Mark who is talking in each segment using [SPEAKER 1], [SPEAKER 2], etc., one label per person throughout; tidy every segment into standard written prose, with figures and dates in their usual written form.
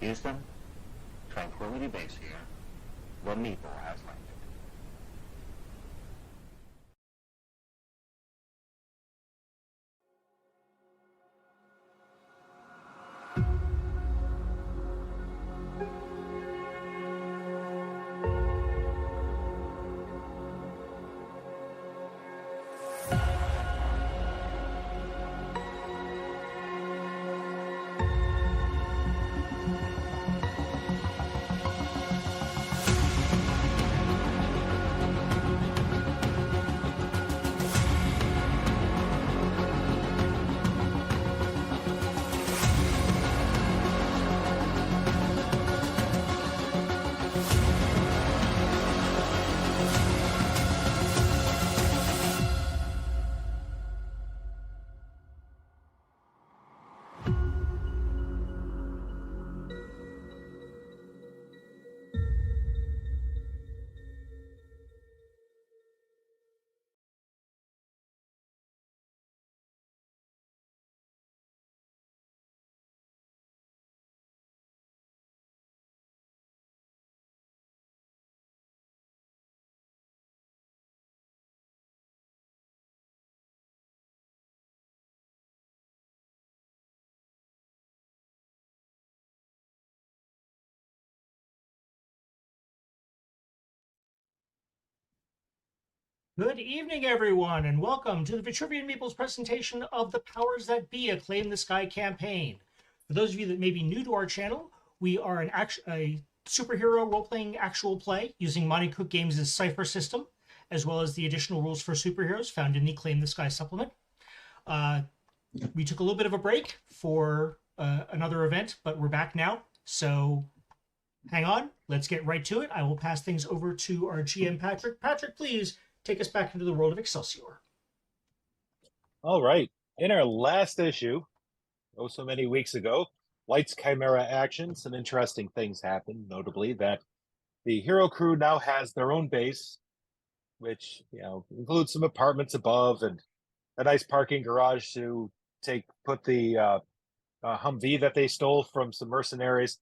[SPEAKER 1] Houston, Tranquility Base here. The Meeple has landed.
[SPEAKER 2] Good evening, everyone, and welcome to the Vitruvian Meeple's presentation of the Powers That Be, a Claim the Sky campaign. For those of you that may be new to our channel, we are a superhero role-playing actual play using Monty Cook Games' CYPHER system, as well as the additional rules for superheroes found in the Claim the Sky supplement. We took a little bit of a break for another event, but we're back now, so hang on. Let's get right to it. I will pass things over to our GM, Patrick. Patrick, please take us back into the world of Excelsior.
[SPEAKER 3] All right. In our last issue, so many weeks ago, Light's Chimera action, some interesting things happened, notably that the hero crew now has their own base, which, includes some apartments above and a nice parking garage to put the Humvee that they stole from some mercenaries.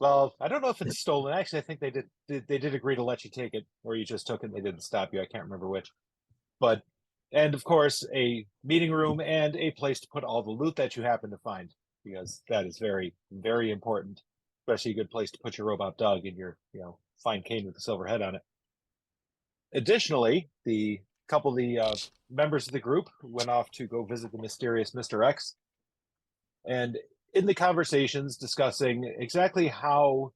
[SPEAKER 3] Well, I don't know if it's stolen. Actually, I think they did agree to let you take it, or you just took it and they didn't stop you. I can't remember which. But and of course a meeting room and a place to put all the loot that you happen to find, because that is very, very important, especially a good place to put your robot dog and your fine cane with the silver head on it. Additionally, the couple of the members of the group went off to go visit the mysterious Mr. X, and in the conversations discussing exactly how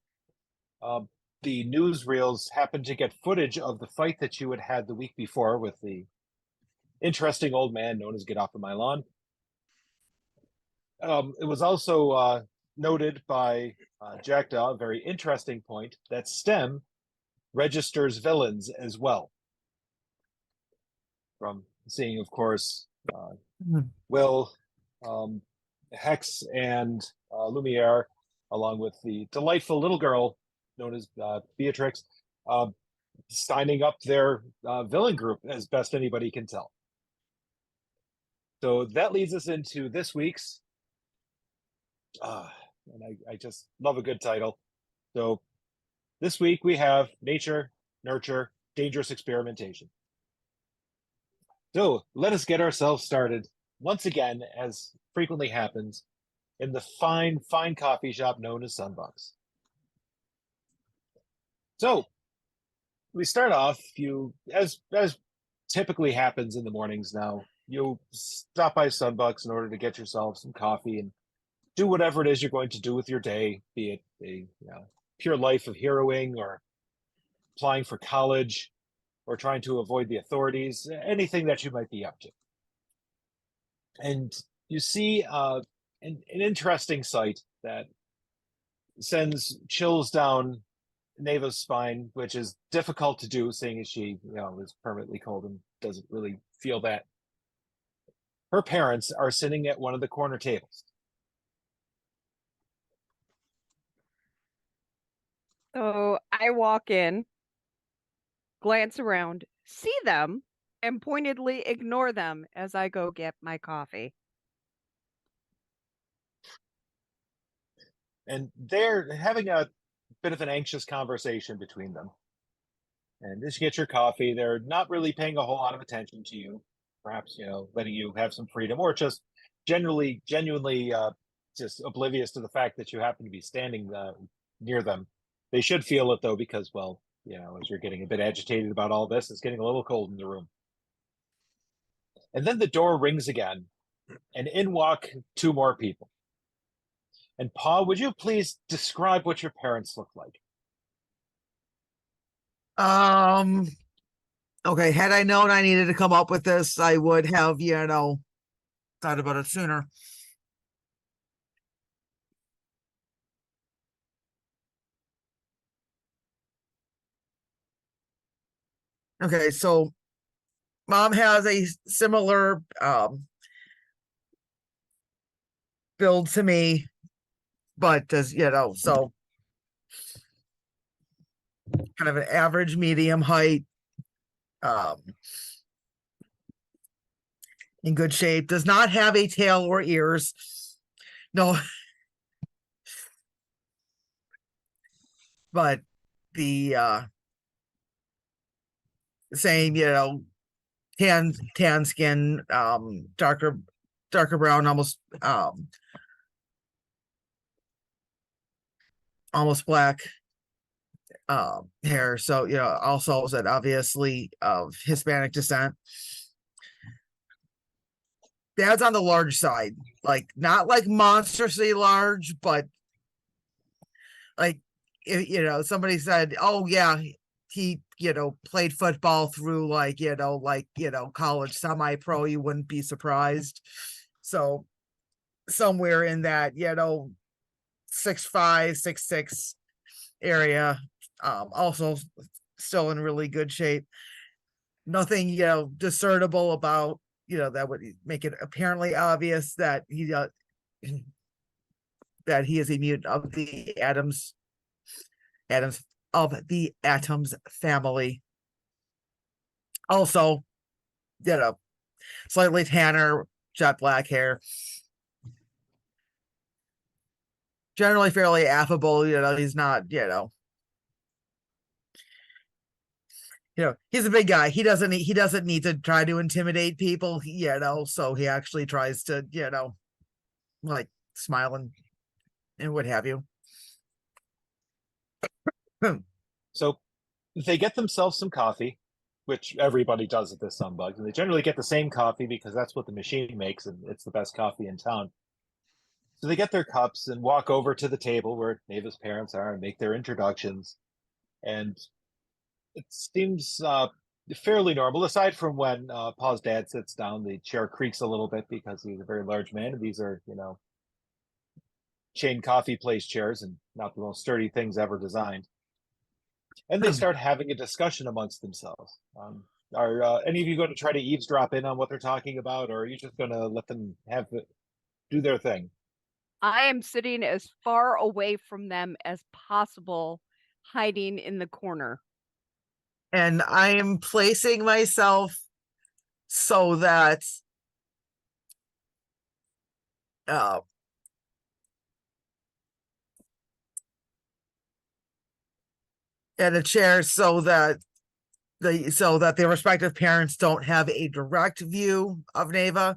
[SPEAKER 3] the newsreels happened to get footage of the fight that you had the week before with the interesting old man known as Get Off of My Lawn. It was also noted by Jackdaw, a very interesting point, that STEM registers villains as well. From seeing, of course, Will, Hex, and Lumiere, along with the delightful little girl known as Beatrix, signing up their villain group as best anybody can tell. So that leads us into this week's, and I just love a good title. So this week we have Nature, Nurture, Dangerous Experimentation. So let us get ourselves started, once again, as frequently happens, in the fine, fine coffee shop known as Sunbucks. So we start off, as typically happens in the mornings now, you stop by Sunbucks in order to get yourself some coffee and do whatever it is you're going to do with your day, be it a pure life of heroing or applying for college or trying to avoid the authorities, anything that you might be up to. And you see an interesting sight that sends chills down Neva's spine, which is difficult to do, seeing as she is permanently cold and doesn't really feel that. Her parents are sitting at one of the corner tables.
[SPEAKER 4] So I walk in, glance around, see them, and pointedly ignore them as I go get my coffee.
[SPEAKER 3] And they're having a bit of an anxious conversation between them. And as you get your coffee, they're not really paying a whole lot of attention to you. Perhaps, letting you have some freedom, or just genuinely just oblivious to the fact that you happen to be standing near them. They should feel it though, because, well, as you're getting a bit agitated about all this, it's getting a little cold in the room. And then the door rings again, and in walk two more people. And Pa, would you please describe what your parents look like?
[SPEAKER 5] Okay, had I known I needed to come up with this, I would have, thought about it sooner. Okay, so mom has a similar build to me, but does, so kind of an average medium height, in good shape, does not have a tail or ears. No, but the same, tan skin, darker brown, almost black hair. So, also that obviously of Hispanic descent. Dad's on the large side, like not like monstrously large, but like, somebody said, oh yeah, he, played football through college semi-pro, you wouldn't be surprised. So somewhere in that, 6'5", 6'6" area. Also still in really good shape. Nothing, discernible about, that would make it apparently obvious that he is a mutant of the Adams of the Atoms family. Also, slightly tanner, jet black hair. Generally fairly affable, he's not, he's a big guy. He doesn't need to try to intimidate people, so he actually tries to, like smile and what have you.
[SPEAKER 3] So they get themselves some coffee, which everybody does at this Sunbug, and they generally get the same coffee because that's what the machine makes, and it's the best coffee in town. So they get their cups and walk over to the table where Neva's parents are and make their introductions. And it seems fairly normal, aside from when Pa's dad sits down, the chair creaks a little bit because he's a very large man, and these are, chain coffee place chairs and not the most sturdy things ever designed. And they start having a discussion amongst themselves. Are any of you going to try to eavesdrop in on what they're talking about, or are you just going to let them do their thing?
[SPEAKER 4] I am sitting as far away from them as possible, hiding in the corner.
[SPEAKER 5] And I am placing myself so that at a chair so that the respective parents don't have a direct view of Neva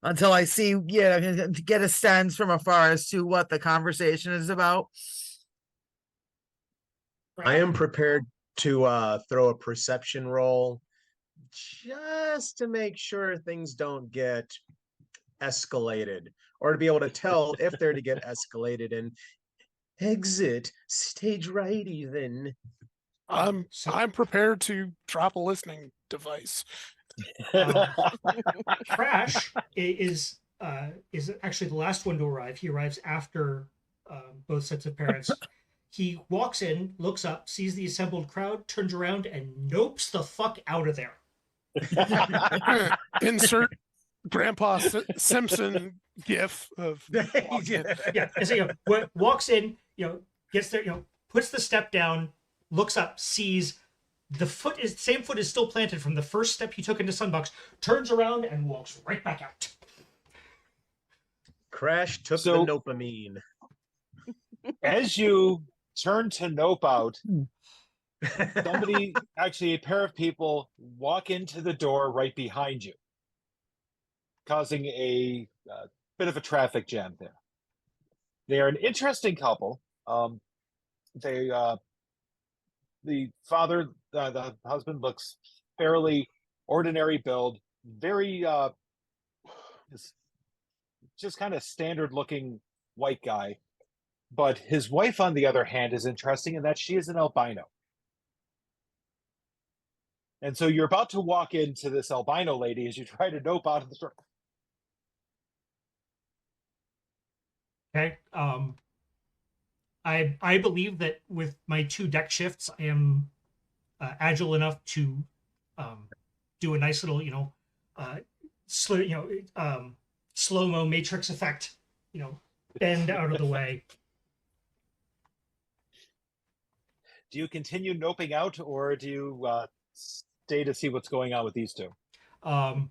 [SPEAKER 5] until I see, get a sense from afar as to what the conversation is about.
[SPEAKER 6] I am prepared to throw a perception roll just to make sure things don't get escalated, or to be able to tell if they're to get escalated and exit stage right even.
[SPEAKER 7] I'm prepared to drop a listening device.
[SPEAKER 2] Crash is actually the last one to arrive. He arrives after both sets of parents. He walks in, looks up, sees the assembled crowd, turns around, and nopes the fuck out of there.
[SPEAKER 7] Insert Grandpa Simpson gif of
[SPEAKER 2] yeah. And so walks in, gets there, puts the step down, looks up, sees the same foot is still planted from the first step he took into Sunbox, turns around and walks right back out.
[SPEAKER 6] Crash took the dopamine.
[SPEAKER 3] As you turn to nope out, somebody, actually a pair of people, walk into the door right behind you, causing a bit of a traffic jam there. They are an interesting couple. The father, the husband, looks fairly ordinary build, very just kind of standard looking white guy. But his wife, on the other hand, is interesting in that she is an albino. And so you're about to walk into this albino lady as you try to nope out of the store.
[SPEAKER 2] Okay. I believe that with my 2 deck shifts, I am agile enough to do a nice little, slow-mo matrix effect, bend out of the way.
[SPEAKER 3] Do you continue noping out, or do you stay to see what's going on with these two?
[SPEAKER 2] I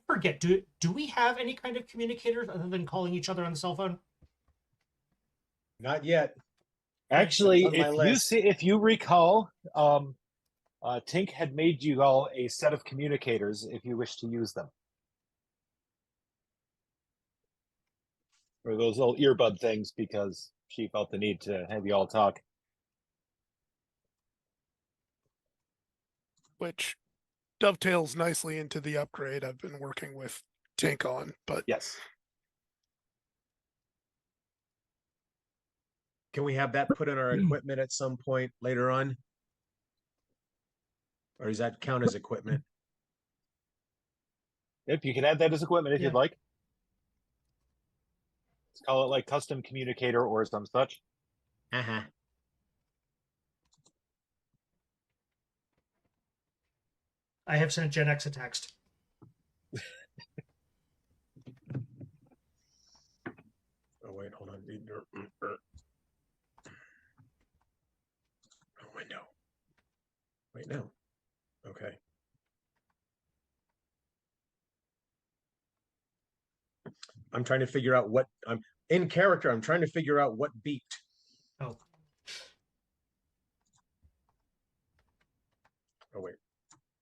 [SPEAKER 2] forget. Do we have any kind of communicators other than calling each other on the cell phone?
[SPEAKER 6] Not yet.
[SPEAKER 3] Actually,
[SPEAKER 6] On my list.
[SPEAKER 3] if you recall, Tink had made you all a set of communicators if you wish to use them. Or those little earbud things, because she felt the need to have you all talk.
[SPEAKER 7] Which dovetails nicely into the upgrade I've been working with Tink on. But
[SPEAKER 3] Yes.
[SPEAKER 6] Can we have that put in our equipment at some point later on? Or does that count as equipment?
[SPEAKER 3] Yep, you can add that as equipment if
[SPEAKER 2] Yeah.
[SPEAKER 3] you'd like. Let's call it like custom communicator or some such.
[SPEAKER 6] Uh-huh.
[SPEAKER 2] I have sent Gen X a text.
[SPEAKER 6] Oh, wait, hold on. Oh, window. Wait, no. Okay. I'm trying to figure out what I'm in character. I'm trying to figure out what beeped.
[SPEAKER 2] Oh,
[SPEAKER 6] Oh, wait.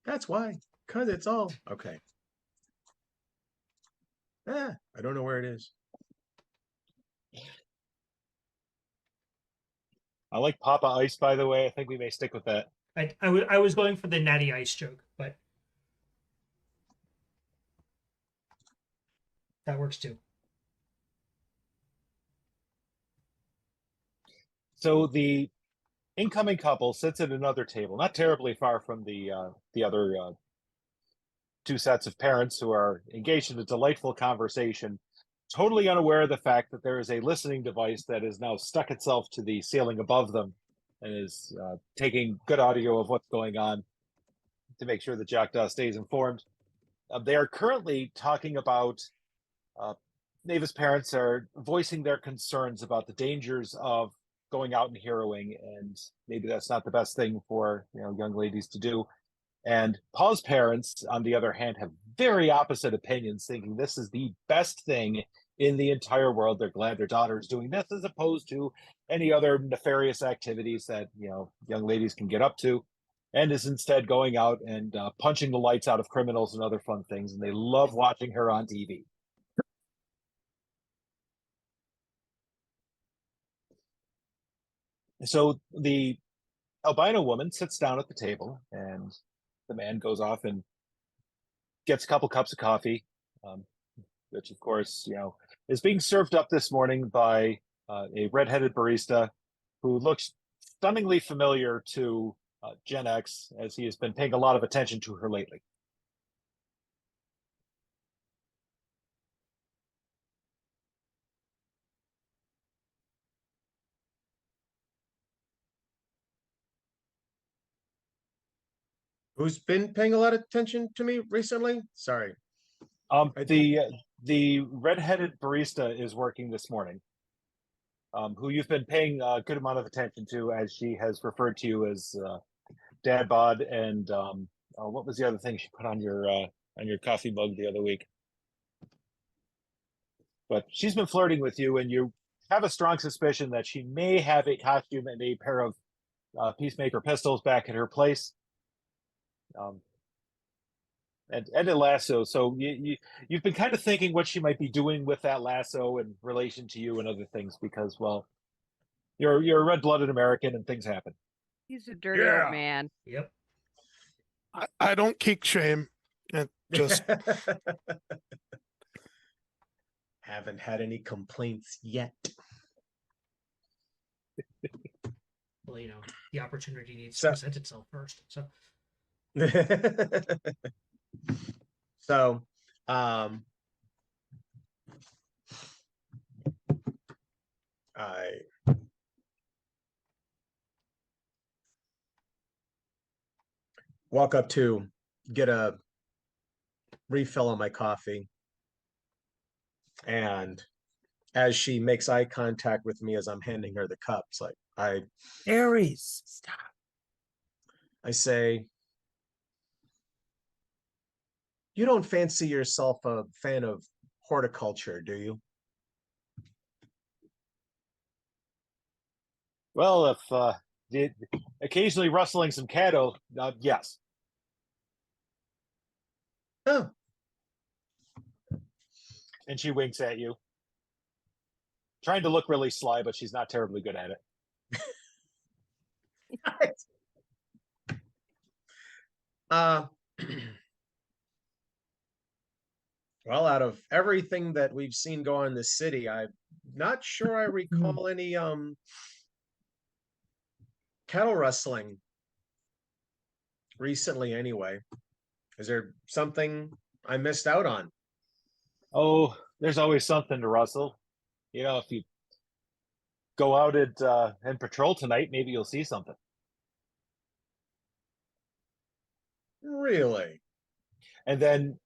[SPEAKER 6] That's why. Because it's all. Okay. I don't know where it is.
[SPEAKER 3] I like Papa Ice, by the way. I think we may stick with that.
[SPEAKER 2] I was going for the Natty Ice joke, but that works too.
[SPEAKER 3] So the incoming couple sits at another table, not terribly far from the other 2 sets of parents who are engaged in a delightful conversation, totally unaware of the fact that there is a listening device that has now stuck itself to the ceiling above them and is taking good audio of what's going on to make sure that Jackdaw stays informed. They are currently talking about Neva's parents are voicing their concerns about the dangers of going out and heroing, and maybe that's not the best thing for young ladies to do. And Paul's parents, on the other hand, have very opposite opinions, thinking this is the best thing in the entire world. They're glad their daughter is doing this as opposed to any other nefarious activities that young ladies can get up to, and is instead going out and punching the lights out of criminals and other fun things. And they love watching her on TV. So the albino woman sits down at the table, and the man goes off and gets a couple cups of coffee, which of course is being served up this morning by a redheaded barista who looks stunningly familiar to Gen X, as he has been paying a lot of attention to her lately.
[SPEAKER 6] Who's been paying a lot of attention to me recently? Sorry.
[SPEAKER 3] The redheaded barista is working this morning, who you've been paying a good amount of attention to, as she has referred to you as Dad Bod, and what was the other thing she put on your coffee mug the other week? But she's been flirting with you, and you have a strong suspicion that she may have a costume and a pair of Peacemaker pistols back at her place. And a lasso. So you've been kind of thinking what she might be doing with that lasso in relation to you and other things, because, well, you're a red-blooded American and things happen.
[SPEAKER 4] He's a dirty
[SPEAKER 6] Yeah.
[SPEAKER 4] old man.
[SPEAKER 2] Yep.
[SPEAKER 7] I don't kick shame. It just
[SPEAKER 6] Haven't had any complaints yet.
[SPEAKER 2] Well, you know, the opportunity needs
[SPEAKER 6] So-
[SPEAKER 2] to present itself first. So
[SPEAKER 6] So, I walk up to get a refill on my coffee, and as she makes eye contact with me as I'm handing her the cups, like
[SPEAKER 5] Aries, stop.
[SPEAKER 6] I say, "You don't fancy yourself a fan of horticulture, do you?"
[SPEAKER 3] Well, if occasionally rustling some cattle, yes.
[SPEAKER 6] Oh,
[SPEAKER 3] And she winks at you, trying to look really sly, but she's not terribly good at it.
[SPEAKER 6] uh, well, out of everything that we've seen go on in the city, I'm not sure I recall any cattle rustling recently anyway. Is there something I missed out on?
[SPEAKER 3] Oh, there's always something to rustle. You know, if you go out and patrol tonight, maybe you'll see something.
[SPEAKER 6] Really?
[SPEAKER 3] And then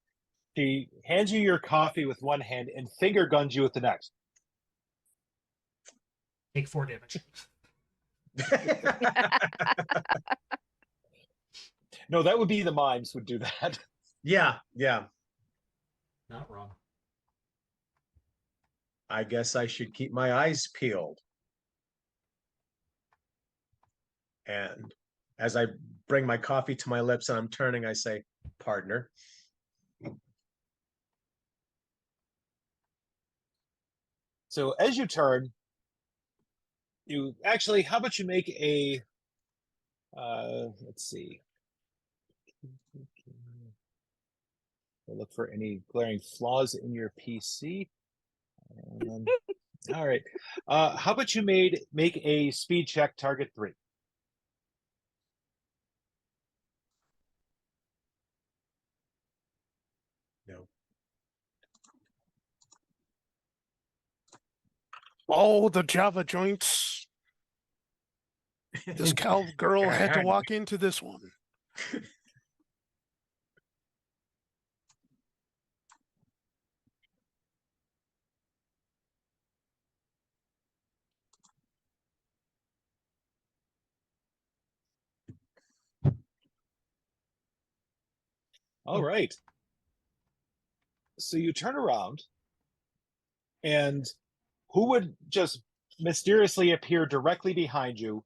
[SPEAKER 3] she hands you your coffee with one hand and finger guns you with the next.
[SPEAKER 2] take 4 damage.
[SPEAKER 3] No, that would be the mimes would do that.
[SPEAKER 6] Yeah.
[SPEAKER 2] Not wrong.
[SPEAKER 6] I guess I should keep my eyes peeled. And as I bring my coffee to my lips and I'm turning, I say, "Partner."
[SPEAKER 3] So as you turn, you actually, how about you make a, let's see. I'll look for any glaring flaws in your PC. All right. How about you make a speed check, target 3?
[SPEAKER 6] No.
[SPEAKER 7] all the Java joints. This cowgirl had to walk into this one.
[SPEAKER 3] All right. So you turn around, and who would just mysteriously appear directly behind you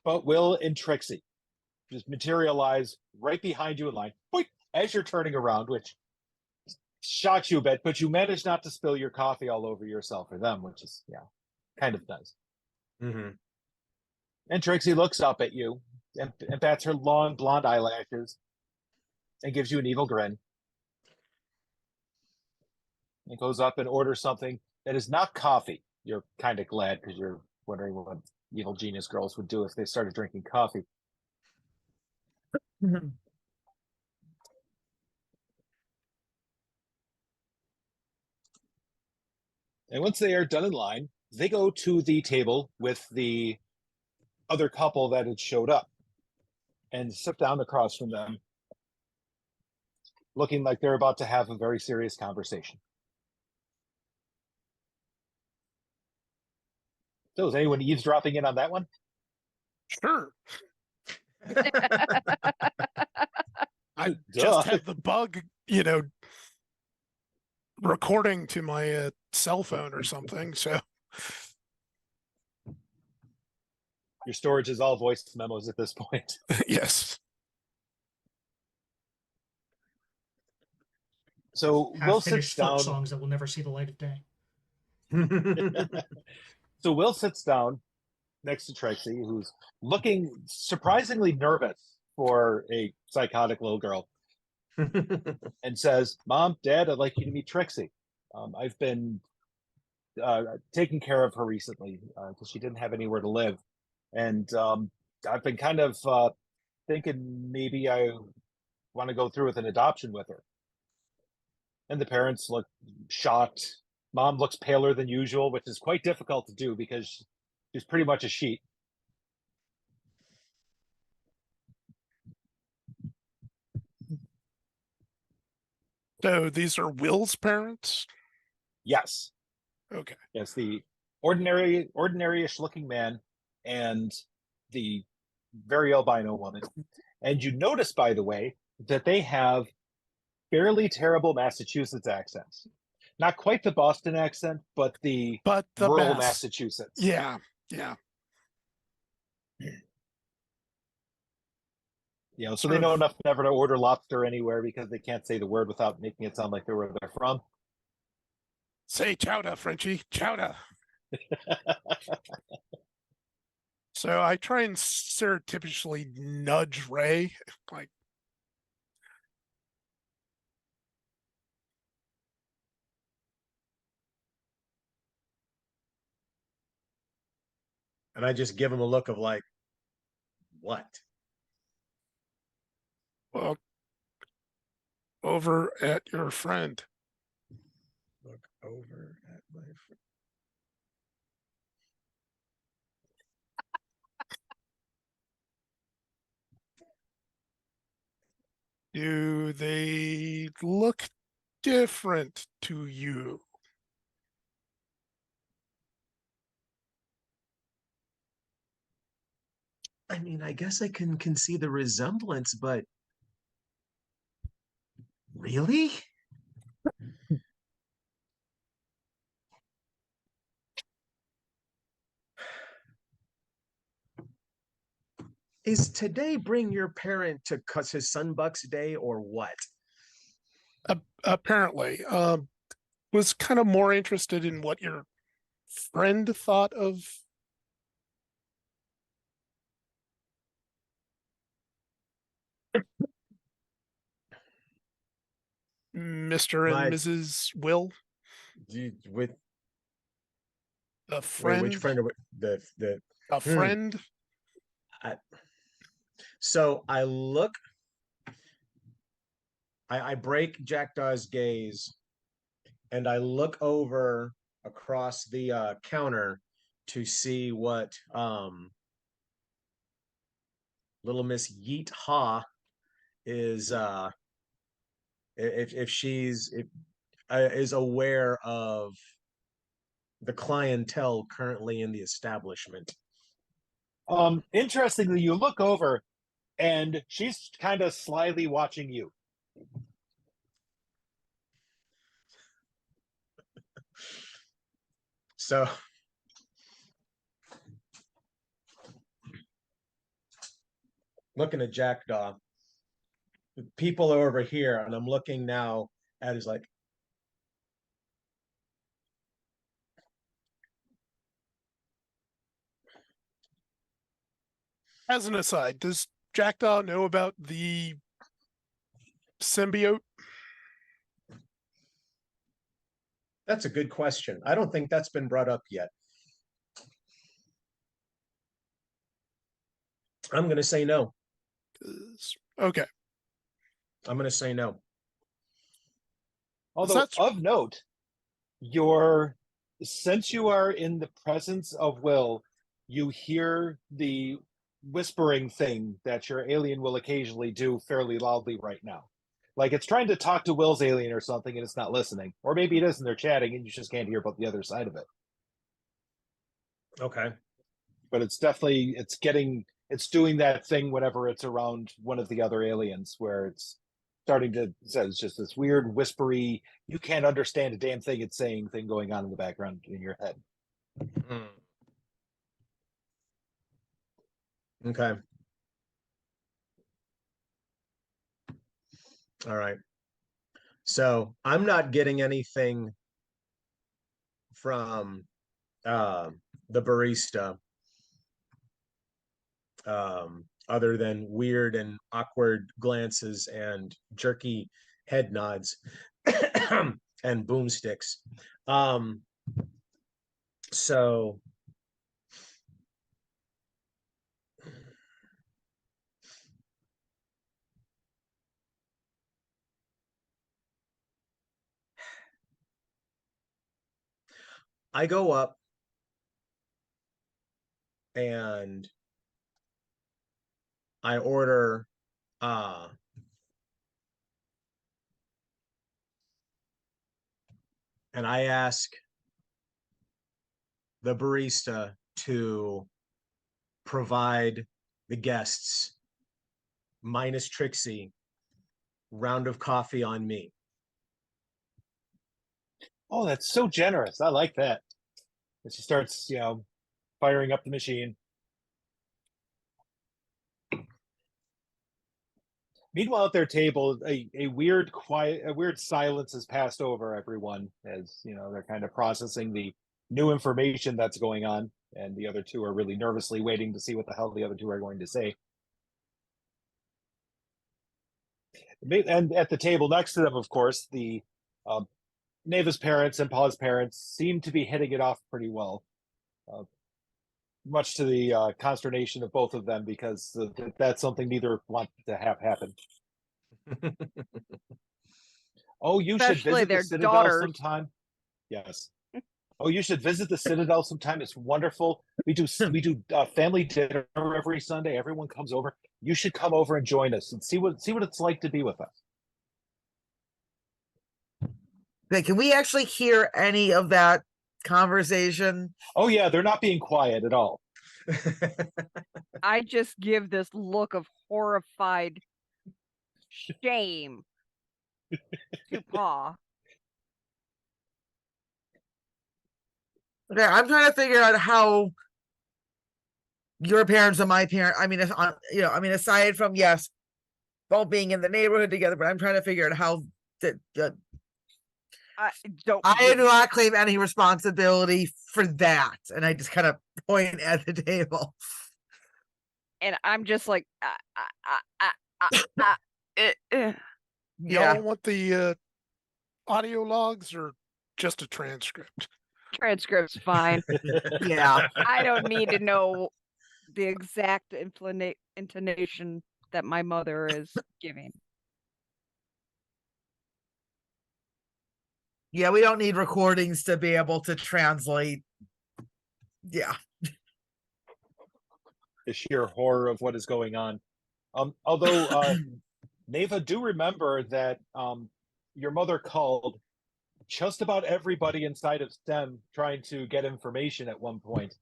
[SPEAKER 3] but Will and Trixie just materialize right behind you in line, boink, as you're turning around, which shocks you a bit, but you manage not to spill your coffee all over yourself or them, which is, yeah, kind of nice.
[SPEAKER 6] Mm-hmm.
[SPEAKER 3] And Trixie looks up at you and bats her long blonde eyelashes and gives you an evil grin. And goes up and orders something that is not coffee. You're kind of glad because you're wondering what evil genius girls would do if they started drinking coffee.
[SPEAKER 5] Mhm.
[SPEAKER 3] And once they are done in line, they go to the table with the other couple that had showed up and sit down across from them, looking like they're about to have a very serious conversation. So is anyone eavesdropping in on that one?
[SPEAKER 7] Sure. I
[SPEAKER 3] Duh.
[SPEAKER 7] just had the bug, recording to my cell phone or something. So
[SPEAKER 3] Your storage is all voice memos at this point.
[SPEAKER 7] Yes.
[SPEAKER 3] So Will sits
[SPEAKER 2] Half-finished folk
[SPEAKER 3] down.
[SPEAKER 2] songs that will never see the light of day.
[SPEAKER 3] So Will sits down next to Trixie, who's looking surprisingly nervous for a psychotic little girl, and says, "Mom, Dad, I'd like you to meet Trixie. I've been taking care of her recently because she didn't have anywhere to live, and I've been kind of thinking maybe I want to go through with an adoption with her." And the parents look shocked. Mom looks paler than usual, which is quite difficult to do because she's pretty much a sheet.
[SPEAKER 7] So these are Will's parents?
[SPEAKER 3] Yes.
[SPEAKER 7] Okay.
[SPEAKER 3] Yes, the ordinary-ish looking man and the very albino woman. And you notice, by the way, that they have fairly terrible Massachusetts accents. Not quite the Boston accent, but the rural Massachusetts.
[SPEAKER 7] Yeah, yeah.
[SPEAKER 3] You know, so they know enough never to order lobster anywhere because they can't say the word without making it sound like they're where they're from.
[SPEAKER 7] Say chowder, Frenchie, chowder. So I try and surreptitiously nudge Ray, like,
[SPEAKER 6] And I just give him a look of like, what?
[SPEAKER 7] well, over at your friend.
[SPEAKER 6] Look over at my friend.
[SPEAKER 7] Do they look different to you?
[SPEAKER 6] I mean, I guess I can see the resemblance, but really? Is today bring your parent to cuss his son Buck's day or what?
[SPEAKER 7] Apparently, was kind of more interested in what your friend thought of Mr. and
[SPEAKER 6] My-
[SPEAKER 7] Mrs. Will,
[SPEAKER 6] With
[SPEAKER 7] a
[SPEAKER 6] wait,
[SPEAKER 7] friend,
[SPEAKER 6] which friend? The
[SPEAKER 7] a friend.
[SPEAKER 6] So I look. I break Jackdaw's gaze, and I look over across the counter to see what little Miss Yeet Ha is if she's is aware of the clientele currently in the establishment.
[SPEAKER 3] Interestingly, you look over and she's kind of slyly watching you.
[SPEAKER 6] So looking at Jackdaw, people are over here, and I'm looking now at his like,
[SPEAKER 7] As an aside, does Jackdaw know about the symbiote?
[SPEAKER 6] that's a good question. I don't think that's been brought up yet. I'm going to say no.
[SPEAKER 7] Okay.
[SPEAKER 6] I'm going to say no.
[SPEAKER 3] Although of note, since you are in the presence of Will, you hear the whispering thing that your alien will occasionally do fairly loudly right now. Like it's trying to talk to Will's alien or something and it's not listening. Or maybe it is and they're chatting and you just can't hear about the other side of it.
[SPEAKER 6] Okay.
[SPEAKER 3] But it's definitely, it's doing that thing whenever it's around one of the other aliens where it's starting to, it's just this weird whispery, you can't understand a damn thing it's saying thing going on in the background in your head.
[SPEAKER 6] Hmm. Okay. All right. So I'm not getting anything from the barista other than weird and awkward glances and jerky head nods and boomsticks. So I go up and I order and I ask the barista to provide the guests minus Trixie round of coffee on me.
[SPEAKER 3] Oh, that's so generous. I like that. And she starts, firing up the machine. Meanwhile, at their table, a weird silence has passed over everyone as they're kind of processing the new information that's going on, and the other two are really nervously waiting to see what the hell the other two are going to say. And at the table next to them, of course, the Neva's parents and Pa's parents seem to be hitting it off pretty well, much to the consternation of both of them, because that's something neither want to have happen. Oh, you should
[SPEAKER 4] Especially
[SPEAKER 3] visit the
[SPEAKER 4] their
[SPEAKER 3] Citadel
[SPEAKER 4] daughters.
[SPEAKER 3] sometime. Yes. Oh, you should visit the Citadel sometime. It's wonderful. We do family dinner every Sunday. Everyone comes over. You should come over and join us and see what it's like to be with us.
[SPEAKER 5] Okay, can we actually hear any of that conversation?
[SPEAKER 3] Oh yeah, they're not being quiet at all.
[SPEAKER 4] I just give this look of horrified shame to Pa.
[SPEAKER 5] Okay, I'm trying to figure out how your parents and my parents, aside from, yes, both being in the neighborhood together, but I'm trying to figure out how
[SPEAKER 4] I don't.
[SPEAKER 5] I do not claim any responsibility for that. And I just kind of point at the table.
[SPEAKER 4] And I'm just like,
[SPEAKER 7] Y'all want the audio logs or just a transcript?
[SPEAKER 4] transcript's fine.
[SPEAKER 5] Yeah.
[SPEAKER 4] I don't need to know the exact intonation that my mother is giving.
[SPEAKER 5] Yeah, we don't need recordings to be able to translate. Yeah.
[SPEAKER 3] The sheer horror of what is going on. Although Neva, do remember that your mother called just about everybody inside of STEM trying to get information at one point.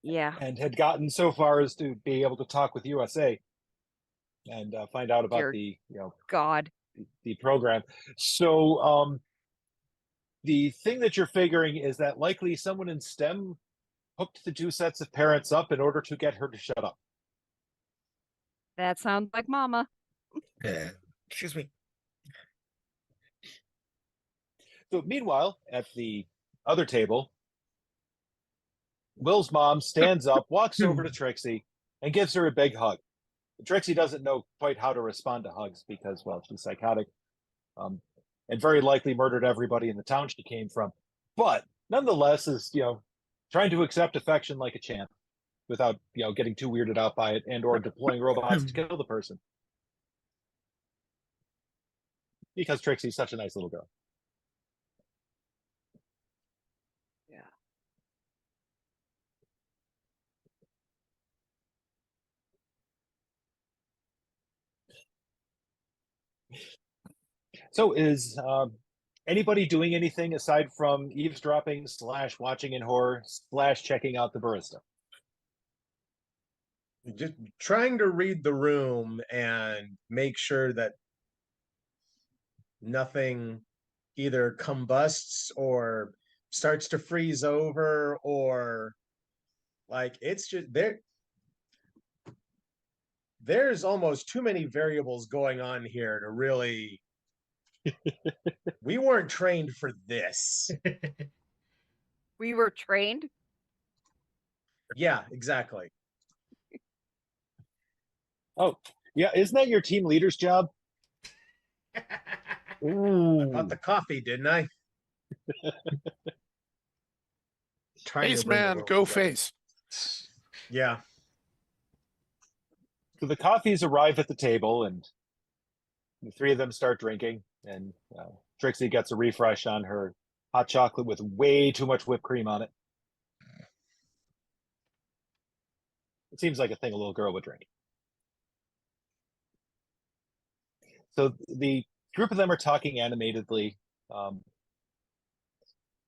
[SPEAKER 4] Yeah.
[SPEAKER 3] And had gotten so far as to be able to talk with USA and find out about
[SPEAKER 4] Dear
[SPEAKER 3] the
[SPEAKER 4] God.
[SPEAKER 3] the program. So the thing that you're figuring is that likely someone in STEM hooked the two sets of parents up in order to get her to shut up.
[SPEAKER 4] That sounds like Mama.
[SPEAKER 5] Excuse me.
[SPEAKER 3] So meanwhile, at the other table, Will's mom stands up, walks over to Trixie, and gives her a big hug. Trixie doesn't know quite how to respond to hugs because, well, she's psychotic, and very likely murdered everybody in the town she came from. But nonetheless, is trying to accept affection like a champ, without getting too weirded out by it and/or deploying robots to kill the person. Because Trixie's such a nice little girl.
[SPEAKER 4] Yeah.
[SPEAKER 3] So is anybody doing anything aside from eavesdropping / watching in horror / checking out the barista?
[SPEAKER 6] Just trying to read the room and make sure that nothing either combusts or starts to freeze over, or like it's just there's almost too many variables going on here to really we weren't trained for this.
[SPEAKER 4] We were trained.
[SPEAKER 6] Yeah, exactly.
[SPEAKER 3] Oh, yeah, isn't that your team leader's job?
[SPEAKER 6] I bought the coffee, didn't I? Trying to
[SPEAKER 7] Face
[SPEAKER 6] bring the
[SPEAKER 7] man,
[SPEAKER 6] world
[SPEAKER 7] go
[SPEAKER 6] together.
[SPEAKER 7] face.
[SPEAKER 6] Yeah.
[SPEAKER 3] So the coffees arrive at the table, and the three of them start drinking, and Trixie gets a refresh on her hot chocolate with way too much whipped cream on it. It seems like a thing a little girl would drink. So the group of them are talking animatedly,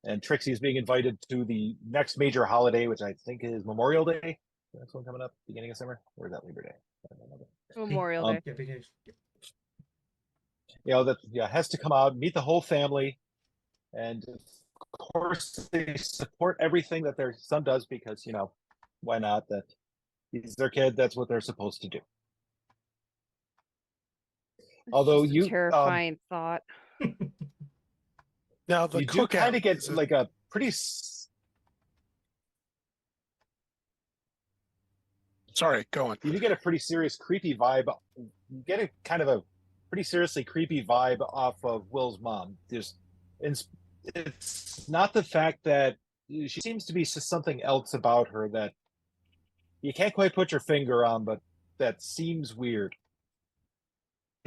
[SPEAKER 3] and Trixie is being invited to the next major holiday, which I think is Memorial Day. That's one coming up, beginning of summer, or is that Labor Day? I don't know.
[SPEAKER 4] Memorial Day.
[SPEAKER 2] Yeah, because
[SPEAKER 3] That has to come out, meet the whole family, and of course they support everything that their son does because why not? That he's their kid. That's what they're supposed to do.
[SPEAKER 4] It's
[SPEAKER 3] Although
[SPEAKER 4] just a terrifying thought.
[SPEAKER 7] Now the
[SPEAKER 3] you do kind
[SPEAKER 7] cookout
[SPEAKER 3] of get
[SPEAKER 7] is
[SPEAKER 3] like a pretty.
[SPEAKER 7] sorry, go on.
[SPEAKER 3] You do get a pretty serious, creepy vibe. You get a kind of a pretty seriously creepy vibe off of Will's mom. It's not the fact that she seems to be something else about her that you can't quite put your finger on, but that seems weird.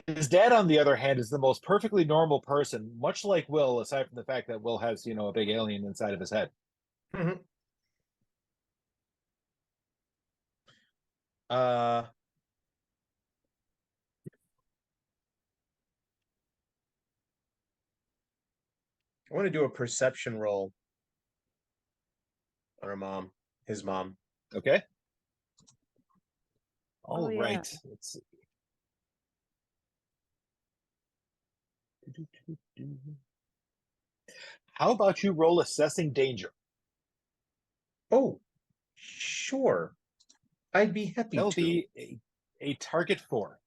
[SPEAKER 3] His dad, on the other hand, is the most perfectly normal person, much like Will, aside from the fact that Will has, a big alien inside of his head.
[SPEAKER 6] Mm-hmm. I want to do a perception roll on her mom, his mom.
[SPEAKER 3] Okay.
[SPEAKER 4] Oh,
[SPEAKER 3] All
[SPEAKER 4] yeah.
[SPEAKER 3] right. Let's see. How about you roll assessing danger?
[SPEAKER 6] Oh, sure. I'd be happy
[SPEAKER 3] That'll
[SPEAKER 6] to.
[SPEAKER 3] be a target 4.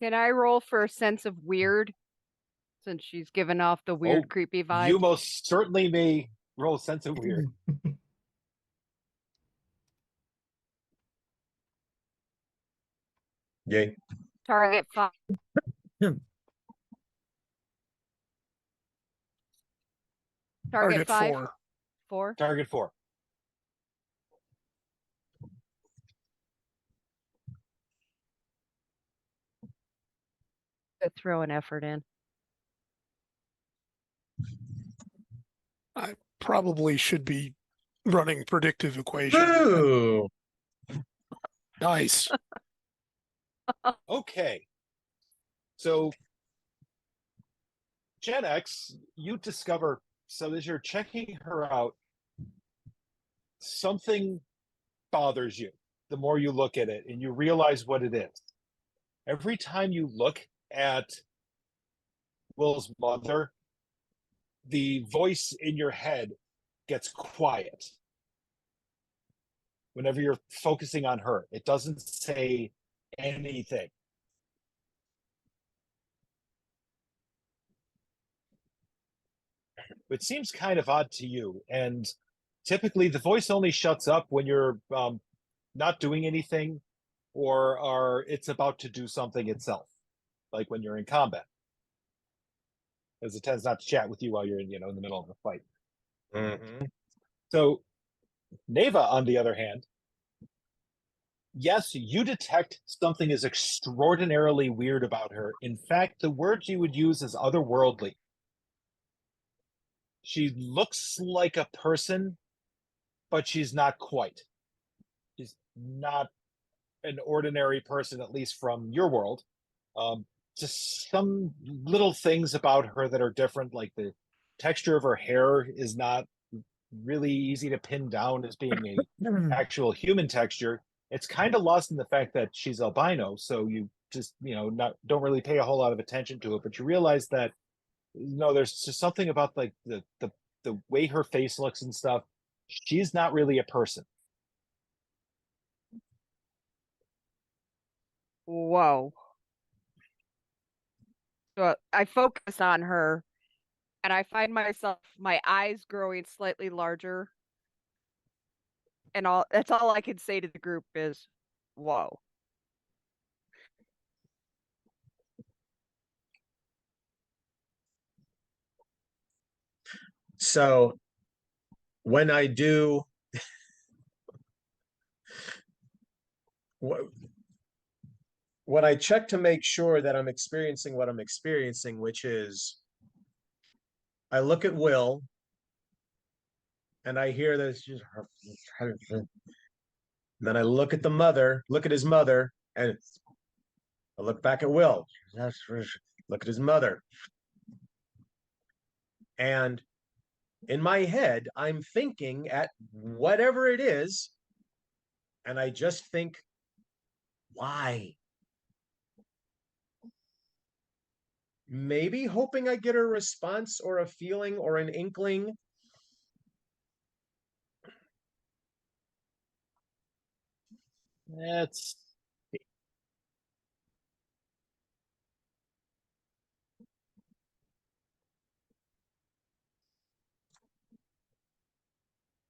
[SPEAKER 4] Can I roll for a sense of weird? Since she's given off the weird, creepy vibe.
[SPEAKER 3] You most certainly may roll sense of weird.
[SPEAKER 6] Yay.
[SPEAKER 4] Target 5. Target 5.
[SPEAKER 7] 4.
[SPEAKER 4] 4.
[SPEAKER 3] Target 4.
[SPEAKER 4] Throw an effort in.
[SPEAKER 7] I probably should be running predictive equation.
[SPEAKER 6] Ooh.
[SPEAKER 7] Nice.
[SPEAKER 3] Okay. So, Gen X, you discover, so as you're checking her out, something bothers you the more you look at it, and you realize what it is. Every time you look at Will's mother, the voice in your head gets quiet. Whenever you're focusing on her, it doesn't say anything. It seems kind of odd to you, and typically the voice only shuts up when you're not doing anything or it's about to do something itself, like when you're in combat, as it tends not to chat with you while you're in the middle of a fight.
[SPEAKER 6] Mm-hmm.
[SPEAKER 3] So Neva, on the other hand, yes, you detect something is extraordinarily weird about her. In fact, the word you would use is otherworldly. She looks like a person, but she's not quite. She's not an ordinary person, at least from your world. Just some little things about her that are different, like the texture of her hair is not really easy to pin down as being a actual human texture. It's kind of lost in the fact that she's albino, so you just, don't really pay a whole lot of attention to it, but you realize that, there's just something about like the way her face looks and stuff. She's not really a person.
[SPEAKER 4] Whoa. So I focus on her and I find my eyes growing slightly larger. And that's all I can say to the group is, whoa.
[SPEAKER 6] So when I do when I check to make sure that I'm experiencing what I'm experiencing, which is I look at Will and I hear this, and then I look at his mother, and I look back at Will, look at his mother. And in my head, I'm thinking at whatever it is, and I just think, why? Maybe hoping I get a response or a feeling or an inkling.
[SPEAKER 3] That's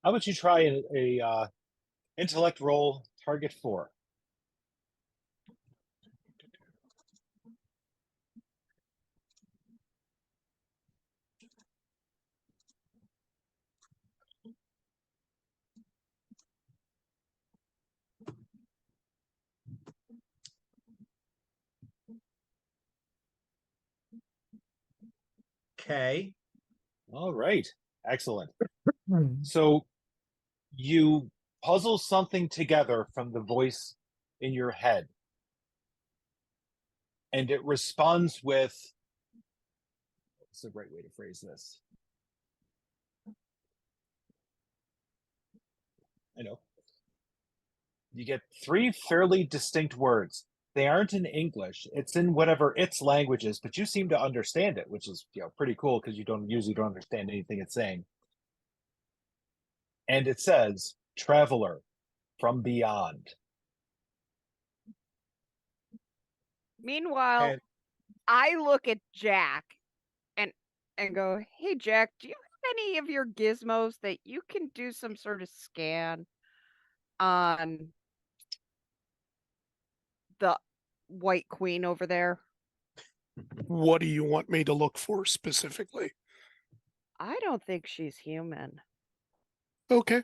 [SPEAKER 3] how about you try a intellect roll, target 4.
[SPEAKER 6] Okay.
[SPEAKER 3] All right, excellent. So you puzzle something together from the voice in your head, and it responds with, what's the right way to phrase this? I know. You get 3 fairly distinct words. They aren't in English. It's in whatever its language is, but you seem to understand it, which is pretty cool because you usually don't understand anything it's saying. And it says, "Traveler from beyond."
[SPEAKER 4] Meanwhile,
[SPEAKER 6] And
[SPEAKER 4] I look at Jack and go, "Hey Jack, do you have any of your gizmos that you can do some sort of scan on the White Queen over there?"
[SPEAKER 7] What do you want me to look for specifically?
[SPEAKER 4] I don't think she's human.
[SPEAKER 7] Okay.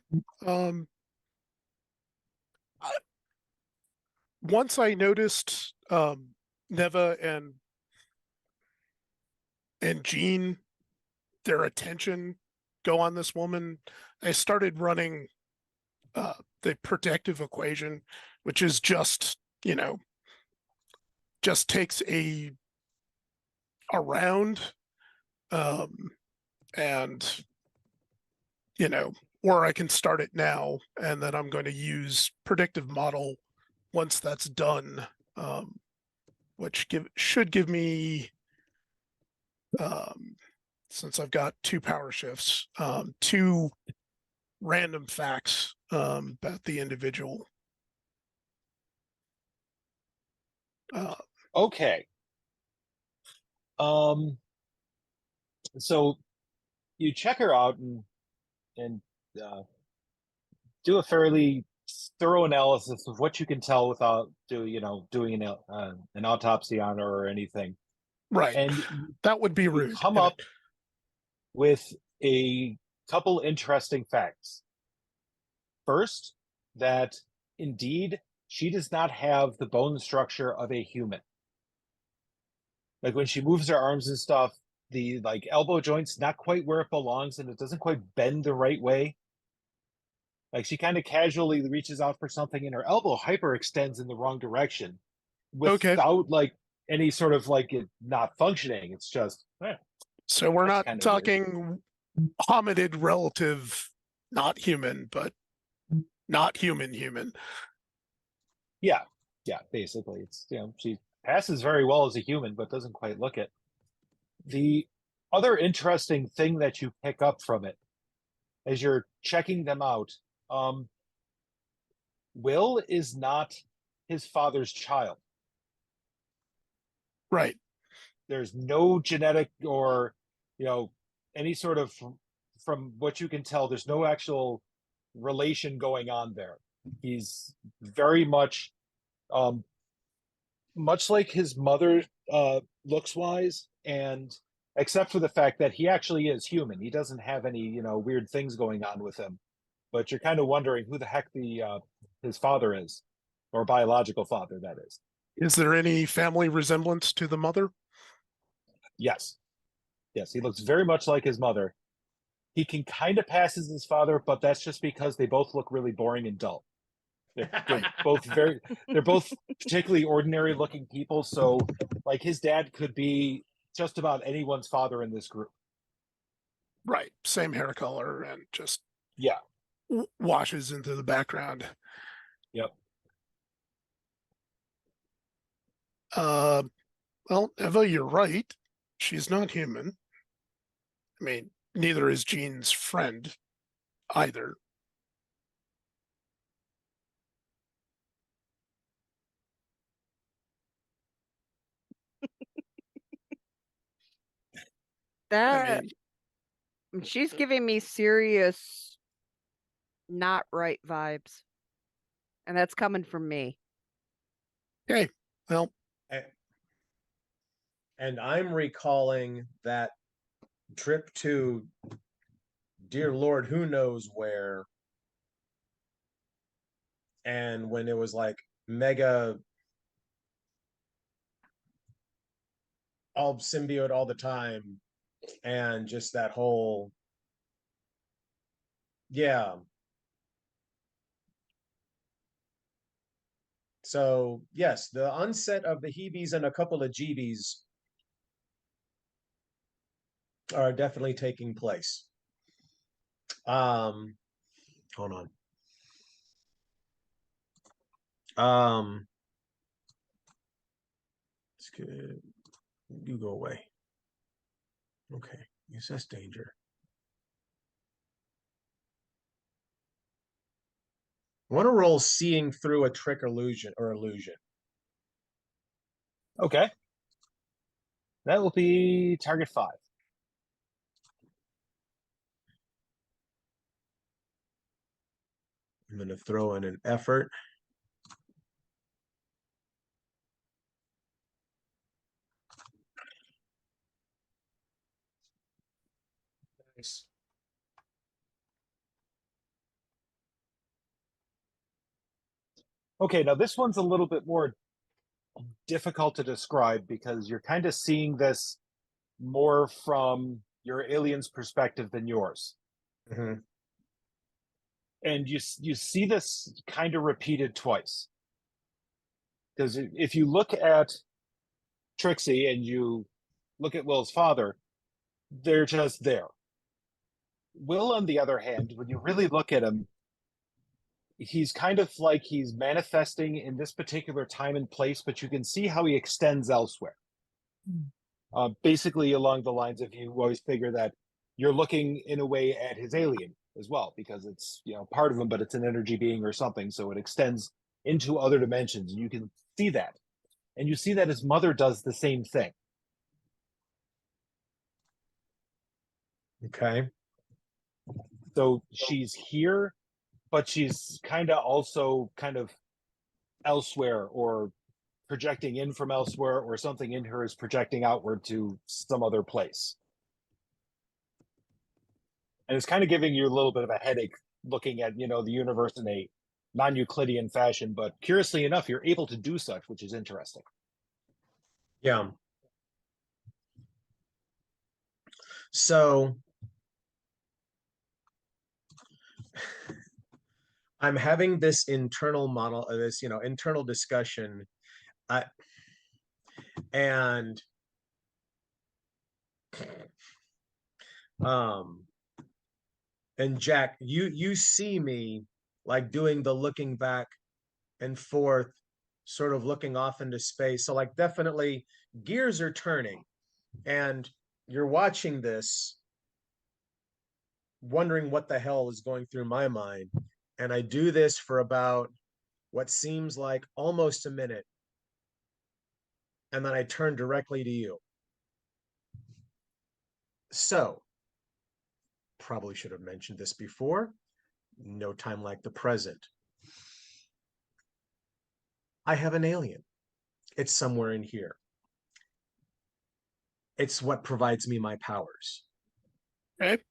[SPEAKER 7] Once I noticed Neva and Jean, their attention go on this woman, I started running the protective equation, which is just takes a round, and or I can start it now, and then I'm going to use predictive model once that's done, which should give me, since I've got 2 power shifts, 2 random facts about the individual.
[SPEAKER 3] Okay. So you check her out and do a fairly thorough analysis of what you can tell without doing an autopsy on her or anything.
[SPEAKER 7] Right.
[SPEAKER 3] And
[SPEAKER 7] that would be
[SPEAKER 3] you
[SPEAKER 7] rude.
[SPEAKER 3] come up with a couple interesting facts. First, that indeed she does not have the bone structure of a human. Like when she moves her arms and stuff, the elbow joint's not quite where it belongs, and it doesn't quite bend the right way. Like she kind of casually reaches out for something, and her elbow hyperextends in the wrong direction, without any sort of it not functioning. It's just
[SPEAKER 7] so we're not
[SPEAKER 3] talking
[SPEAKER 7] weird. Hominid relative, not human, but not human.
[SPEAKER 3] Yeah, basically, it's she passes very well as a human, but doesn't quite look it. The other interesting thing that you pick up from it as you're checking them out, Will is not his father's child.
[SPEAKER 7] Right.
[SPEAKER 3] There's no genetic or, any sort of, from what you can tell, there's no actual relation going on there. He's very much, much like his mother, looks wise, and except for the fact that he actually is human. He doesn't have any, weird things going on with him. But you're kind of wondering who the heck his father is, or biological father, that is.
[SPEAKER 7] Is there any family resemblance to the mother?
[SPEAKER 3] Yes. Yes, he looks very much like his mother. He can kind of pass as his father, but that's just because they both look really boring and dull. They're both particularly ordinary looking people. So like his dad could be just about anyone's father in this group.
[SPEAKER 7] Right. Same hair color and just
[SPEAKER 3] Yeah.
[SPEAKER 7] washes into the background.
[SPEAKER 3] Yep.
[SPEAKER 7] Well, Eva, you're right. She's not human. I mean, neither is Jean's friend either.
[SPEAKER 4] That
[SPEAKER 7] I mean,
[SPEAKER 4] she's giving me serious not right vibes. And that's coming from me.
[SPEAKER 7] okay, well,
[SPEAKER 6] And I'm recalling that trip to dear Lord, who knows where. And when it was like mega all symbiote all the time, and just that whole, yeah. So yes, the onset of the heebies and a couple of jeebies are definitely taking place. Hold on. It's good. You go away. Okay, assess danger. I want to roll seeing through a trick illusion.
[SPEAKER 3] Okay. That will be target 5.
[SPEAKER 6] I'm going to throw in an effort.
[SPEAKER 2] Nice.
[SPEAKER 3] Okay, now this one's a little bit more difficult to describe because you're kind of seeing this more from your alien's perspective than yours.
[SPEAKER 6] Mm-hmm.
[SPEAKER 3] And you see this kind of repeated twice. Because if you look at Trixie and you look at Will's father, they're just there. Will, on the other hand, when you really look at him, he's kind of like he's manifesting in this particular time and place, but you can see how he extends elsewhere. Basically along the lines of, you always figure that you're looking in a way at his alien as well, because it's part of him, but it's an energy being or something, so it extends into other dimensions, and you can see that. And you see that his mother does the same thing.
[SPEAKER 6] Okay.
[SPEAKER 3] So she's here, but she's kind of elsewhere, or projecting in from elsewhere, or something in her is projecting outward to some other place. And it's kind of giving you a little bit of a headache looking at, the universe in a non-Euclidean fashion, but curiously enough, you're able to do such, which is interesting.
[SPEAKER 6] Yeah. So I'm having this internal internal discussion. And Jack, you see me like doing the looking back and forth sort of looking off into space. So like definitely gears are turning, and you're watching this wondering what the hell is going through my mind. And I do this for about what seems like almost a minute. And then I turn directly to you. So, probably should have mentioned this before. No time like the present. I have an alien. It's somewhere in here. It's what provides me my powers.
[SPEAKER 7] Okay.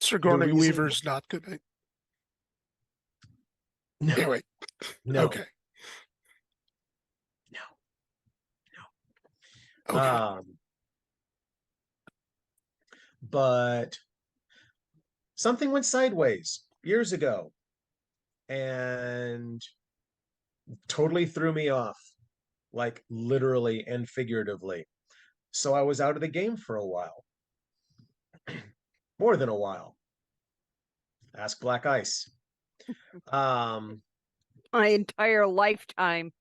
[SPEAKER 7] Sigourney
[SPEAKER 6] reason-
[SPEAKER 7] Weaver's not good.
[SPEAKER 6] No,
[SPEAKER 7] Anyway,
[SPEAKER 6] no,
[SPEAKER 7] okay.
[SPEAKER 6] no.
[SPEAKER 7] Okay.
[SPEAKER 6] But something went sideways years ago and totally threw me off, like literally and figuratively. So I was out of the game for a while. More than a while. Ask Black Ice.
[SPEAKER 4] My entire lifetime.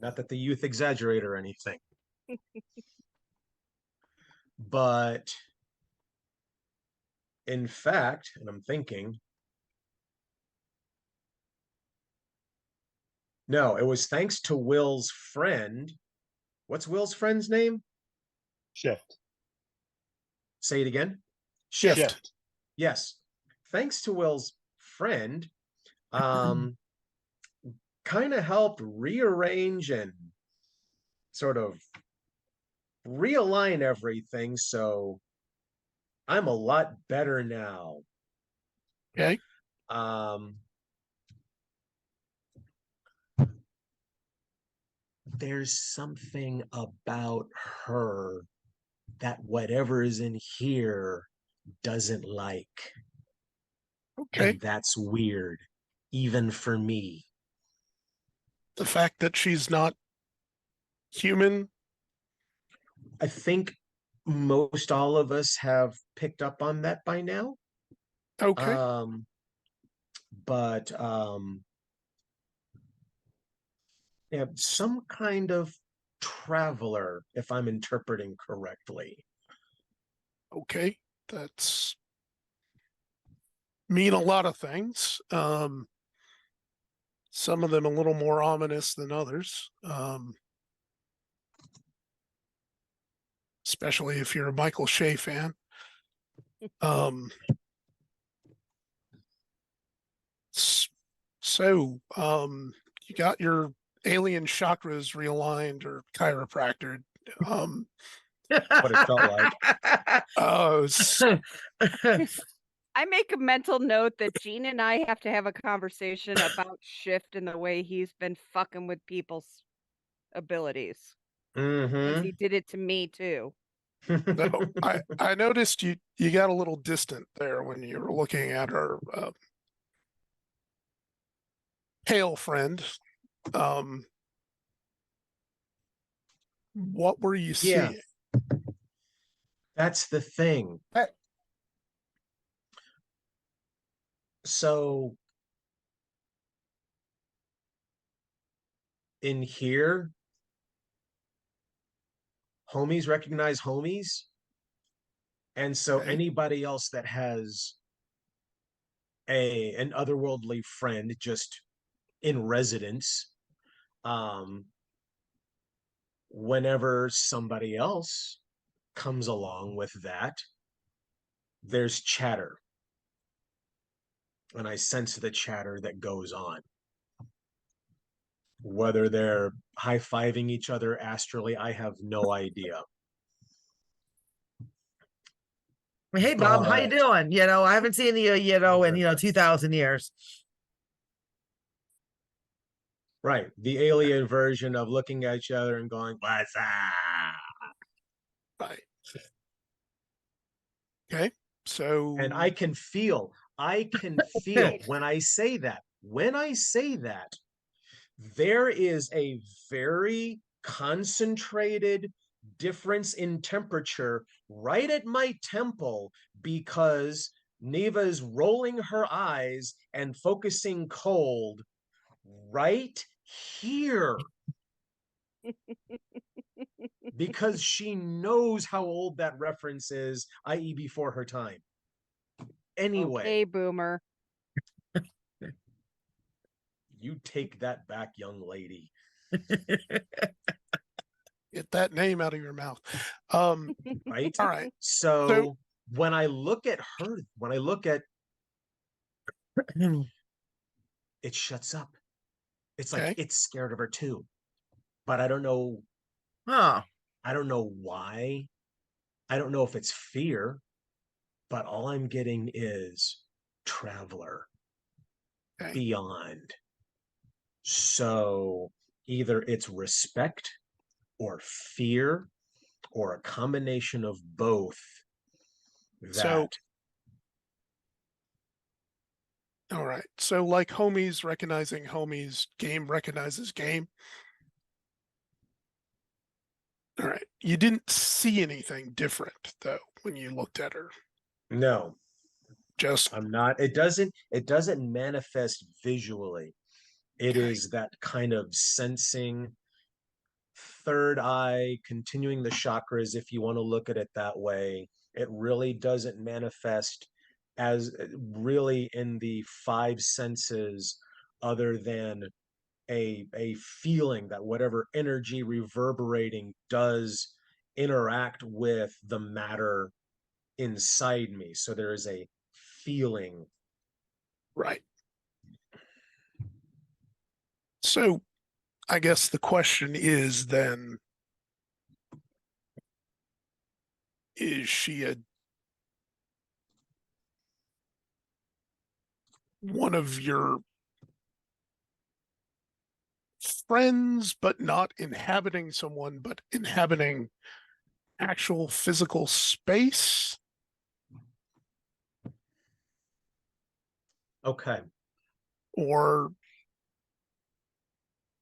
[SPEAKER 6] Not that the youth exaggerate or anything. But in fact, and I'm thinking, no, it was thanks to Will's friend. What's Will's friend's name?
[SPEAKER 3] Shift.
[SPEAKER 6] Say it again.
[SPEAKER 7] Shift.
[SPEAKER 6] Yes. Thanks to Will's friend, kind of helped rearrange and sort of realign everything. So I'm a lot better now.
[SPEAKER 7] Okay.
[SPEAKER 6] There's something about her that whatever is in here doesn't like.
[SPEAKER 7] Okay.
[SPEAKER 6] And that's weird, even for me.
[SPEAKER 7] The fact that she's not human.
[SPEAKER 6] I think most all of us have picked up on that by now.
[SPEAKER 7] Okay.
[SPEAKER 6] But yeah, some kind of traveler, if I'm interpreting correctly.
[SPEAKER 7] Okay. That's mean a lot of things. Some of them a little more ominous than others. Especially if you're a Michael Shea fan. So, you got your alien chakras realigned or chiropractored.
[SPEAKER 6] What it felt like.
[SPEAKER 4] I make a mental note that Gene and I have to have a conversation about Shift and the way he's been fucking with people's abilities. Because he did it to me too.
[SPEAKER 7] No, I noticed you got a little distant there when you were looking at our pale friend. What were you seeing?
[SPEAKER 6] That's the thing. So in here, homies recognize homies. And so
[SPEAKER 7] Okay.
[SPEAKER 6] anybody else that has an otherworldly friend just in residence, whenever somebody else comes along with that, there's chatter. And I sense the chatter that goes on. Whether they're high-fiving each other astrally, I have no idea.
[SPEAKER 5] Hey Bob, how you doing? I haven't seen you, in 2,000 years.
[SPEAKER 6] Right. The alien version of looking at each other and going, "What's up?"
[SPEAKER 7] Right. Okay. So
[SPEAKER 6] And I can feel when I say that, there is a very concentrated difference in temperature right at my temple, because Neva is rolling her eyes and focusing cold right here because she knows how old that reference is, i.e., before her time. Anyway,
[SPEAKER 4] Okay, boomer.
[SPEAKER 6] you take that back, young lady.
[SPEAKER 7] Get that name out of your mouth.
[SPEAKER 6] Right?
[SPEAKER 7] All right.
[SPEAKER 6] So when I look at her, it shuts up. It's like
[SPEAKER 7] Okay.
[SPEAKER 6] it's scared of her too. But I don't know.
[SPEAKER 5] Huh.
[SPEAKER 6] I don't know why. I don't know if it's fear, but all I'm getting is traveler,
[SPEAKER 7] Okay.
[SPEAKER 6] beyond. So either it's respect or fear or a combination of both.
[SPEAKER 7] So-
[SPEAKER 6] That
[SPEAKER 7] All right. So like homies recognizing homies, game recognizes game. All right. You didn't see anything different though when you looked at her.
[SPEAKER 6] no,
[SPEAKER 7] Just
[SPEAKER 6] I'm not. It doesn't manifest visually. It
[SPEAKER 7] Okay.
[SPEAKER 6] is that kind of sensing, third eye, continuing the chakras, if you want to look at it that way. It really doesn't manifest as really in the five senses, other than a feeling that whatever energy reverberating does interact with the matter inside me. So there is a feeling.
[SPEAKER 7] right. So I guess the question is then, is she one of your friends, but not inhabiting someone, but inhabiting actual physical space?
[SPEAKER 6] Okay.
[SPEAKER 7] Or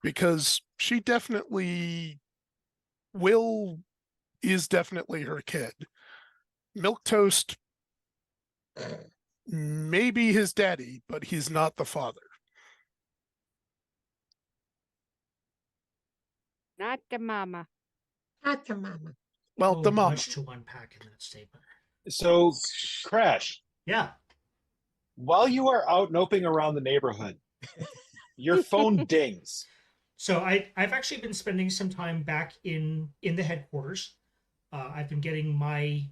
[SPEAKER 7] because she definitely is definitely her kid. Milquetoast may be his daddy, but he's not the father.
[SPEAKER 4] Not the mama.
[SPEAKER 6] Not the mama.
[SPEAKER 7] Well,
[SPEAKER 2] Oh,
[SPEAKER 7] the mom.
[SPEAKER 2] much to unpack in that statement.
[SPEAKER 3] So, Crash,
[SPEAKER 2] Yeah.
[SPEAKER 3] while you are out noping around the neighborhood, your phone dings.
[SPEAKER 2] So I've actually been spending some time back in the headquarters. I've been getting my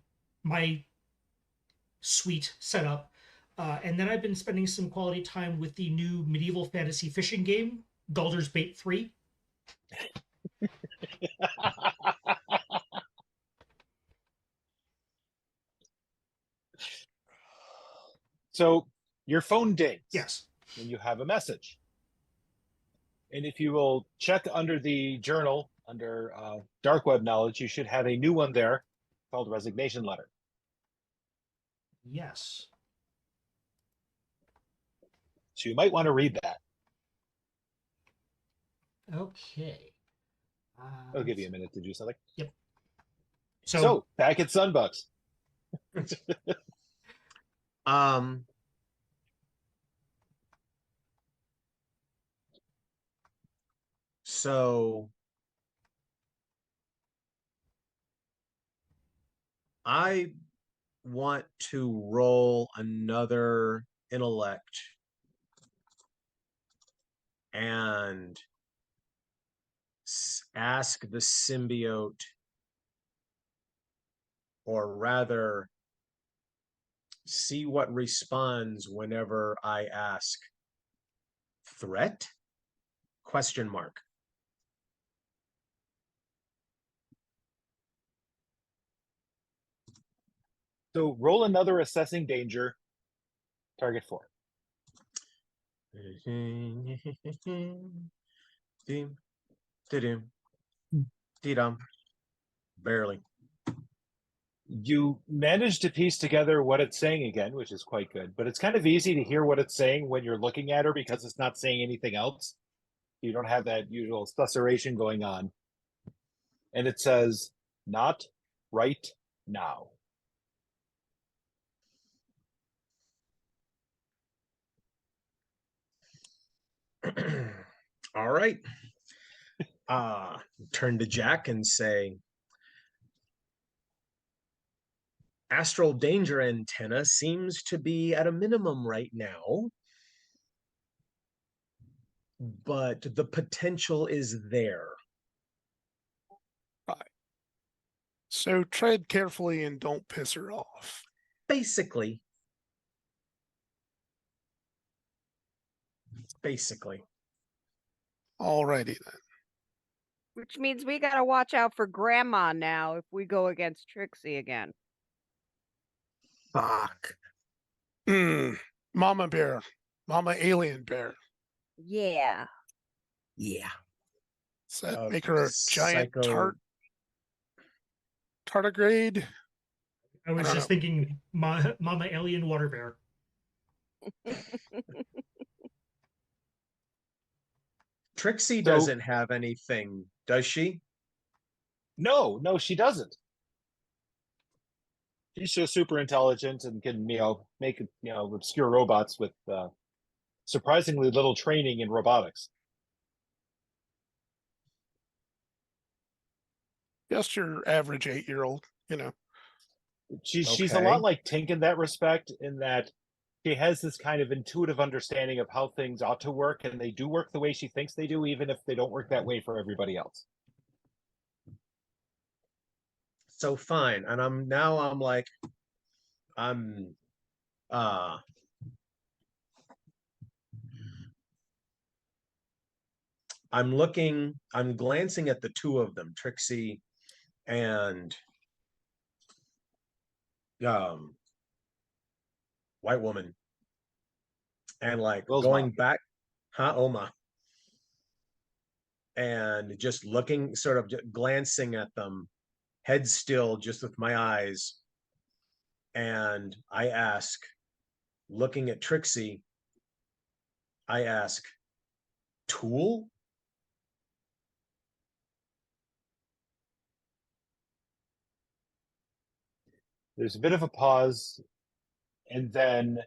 [SPEAKER 2] suite set up, and then I've been spending some quality time with the new medieval fantasy fishing game, Baldur's Bait 3.
[SPEAKER 3] So your phone dings
[SPEAKER 2] Yes.
[SPEAKER 3] when you have a message. And if you will check under the journal, under dark web knowledge, you should have a new one there called resignation letter.
[SPEAKER 2] Yes.
[SPEAKER 3] So you might want to read that.
[SPEAKER 2] Okay.
[SPEAKER 3] I'll give you a minute to do something.
[SPEAKER 2] So
[SPEAKER 3] Back at Sunbucks.
[SPEAKER 6] Um, so I want to roll another intellect and ask the symbiote, or rather see what responds whenever I ask. Threat? Question mark.
[SPEAKER 3] So roll another assessing danger, target 4.
[SPEAKER 6] Dim, didim, didum. Barely.
[SPEAKER 3] You manage to piece together what it's saying again, which is quite good, but it's kind of easy to hear what it's saying when you're looking at her because it's not saying anything else. You don't have that usual susurration going on. And it says, not right now.
[SPEAKER 6] All right. Turn to Jack and say, astral danger antenna seems to be at a minimum right now, but the potential is there.
[SPEAKER 7] So tread carefully and don't piss her off.
[SPEAKER 6] Basically.
[SPEAKER 7] Alrighty then.
[SPEAKER 4] Which means we gotta watch out for Grandma now if we go against Trixie again.
[SPEAKER 5] Fuck.
[SPEAKER 7] Mama bear. Mama alien bear.
[SPEAKER 4] Yeah.
[SPEAKER 5] Yeah.
[SPEAKER 7] Does that make her a giant
[SPEAKER 6] Psycho.
[SPEAKER 7] tardigrade?
[SPEAKER 2] I was
[SPEAKER 7] don't
[SPEAKER 2] just
[SPEAKER 7] know.
[SPEAKER 2] thinking Mama Alien Water Bear.
[SPEAKER 6] Trixie
[SPEAKER 3] So-
[SPEAKER 6] doesn't have anything, does she?
[SPEAKER 3] No, she doesn't. She's so super intelligent and can, make, obscure robots with surprisingly little training in robotics.
[SPEAKER 7] Just your average 8-year-old,
[SPEAKER 3] She's a
[SPEAKER 6] Okay.
[SPEAKER 3] lot like Tink in that respect, in that she has this kind of intuitive understanding of how things ought to work, and they do work the way she thinks they do, even if they don't work that way for everybody else.
[SPEAKER 6] So fine. And I'm like, I'm glancing at the two of them, Trixie and white woman, and like
[SPEAKER 3] Will's
[SPEAKER 6] going
[SPEAKER 3] mom.
[SPEAKER 6] back, Oma, and just looking, sort of glancing at them, head still, just with my eyes. And I ask, looking at Trixie, I ask, tool?
[SPEAKER 3] There's a bit of a pause, and then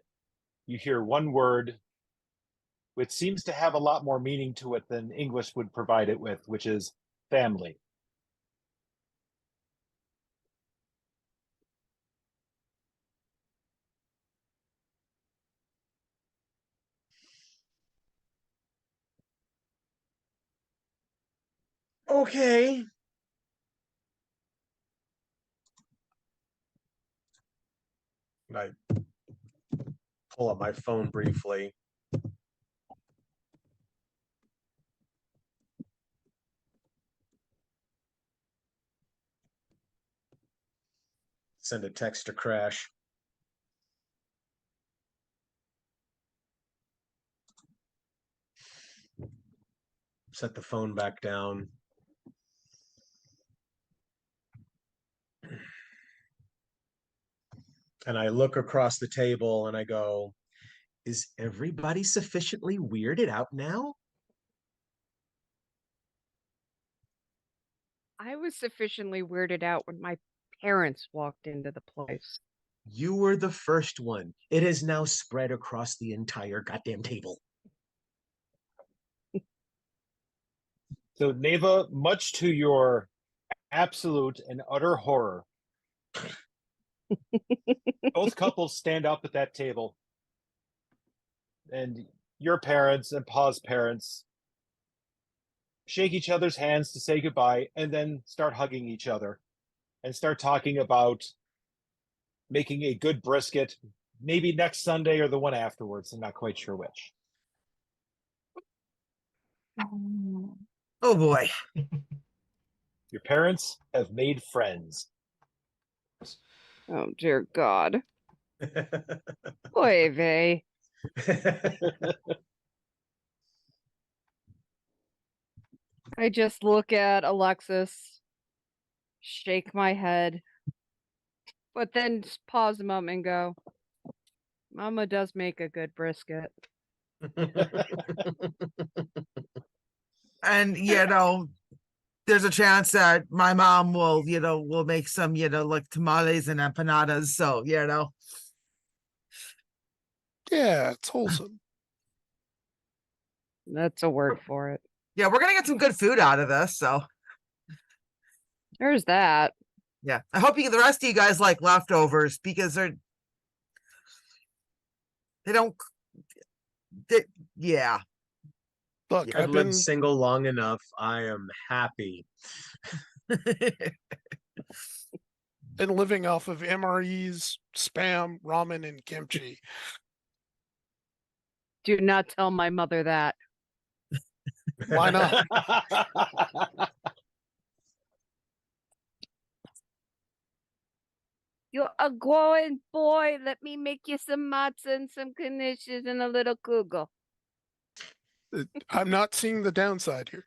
[SPEAKER 3] you hear one word which seems to have a lot more meaning to it than English would provide it with, which is family.
[SPEAKER 6] Okay. I pull up my phone briefly. Send a text to Crash. Set the phone back down. And I look across the table and I go, is everybody sufficiently weirded out now?
[SPEAKER 4] I was sufficiently weirded out when my parents walked into the place.
[SPEAKER 6] You were the first one. It has now spread across the entire goddamn table.
[SPEAKER 3] So, Neva, much to your absolute and utter horror, both couples stand up at that table, and your parents and Pa's parents shake each other's hands to say goodbye, and then start hugging each other and start talking about making a good brisket, maybe next Sunday or the one afterwards. I'm not quite sure which.
[SPEAKER 5] Oh boy.
[SPEAKER 3] Your parents have made friends.
[SPEAKER 4] Oh dear God. Oy vey. I just look at Alexis, shake my head, but then just pause a moment and go, Mama does make a good brisket.
[SPEAKER 5] And there's a chance that my mom will make some, like tamales and empanadas. So,
[SPEAKER 7] Yeah, it's wholesome.
[SPEAKER 4] That's a word for it.
[SPEAKER 5] Yeah, we're gonna get some good food out of this, so
[SPEAKER 4] There's that.
[SPEAKER 5] yeah. I hope the rest of you guys like leftovers because they don't yeah.
[SPEAKER 7] Look,
[SPEAKER 6] I've
[SPEAKER 7] I've
[SPEAKER 6] lived
[SPEAKER 7] been
[SPEAKER 6] single long enough. I am happy.
[SPEAKER 7] been living off of MREs, spam, ramen, and kimchi.
[SPEAKER 4] Do not tell my mother that.
[SPEAKER 7] Why not?
[SPEAKER 4] You're a growing boy. Let me make you some matzah and some knishes and a little kugel.
[SPEAKER 7] I'm not seeing the downside here.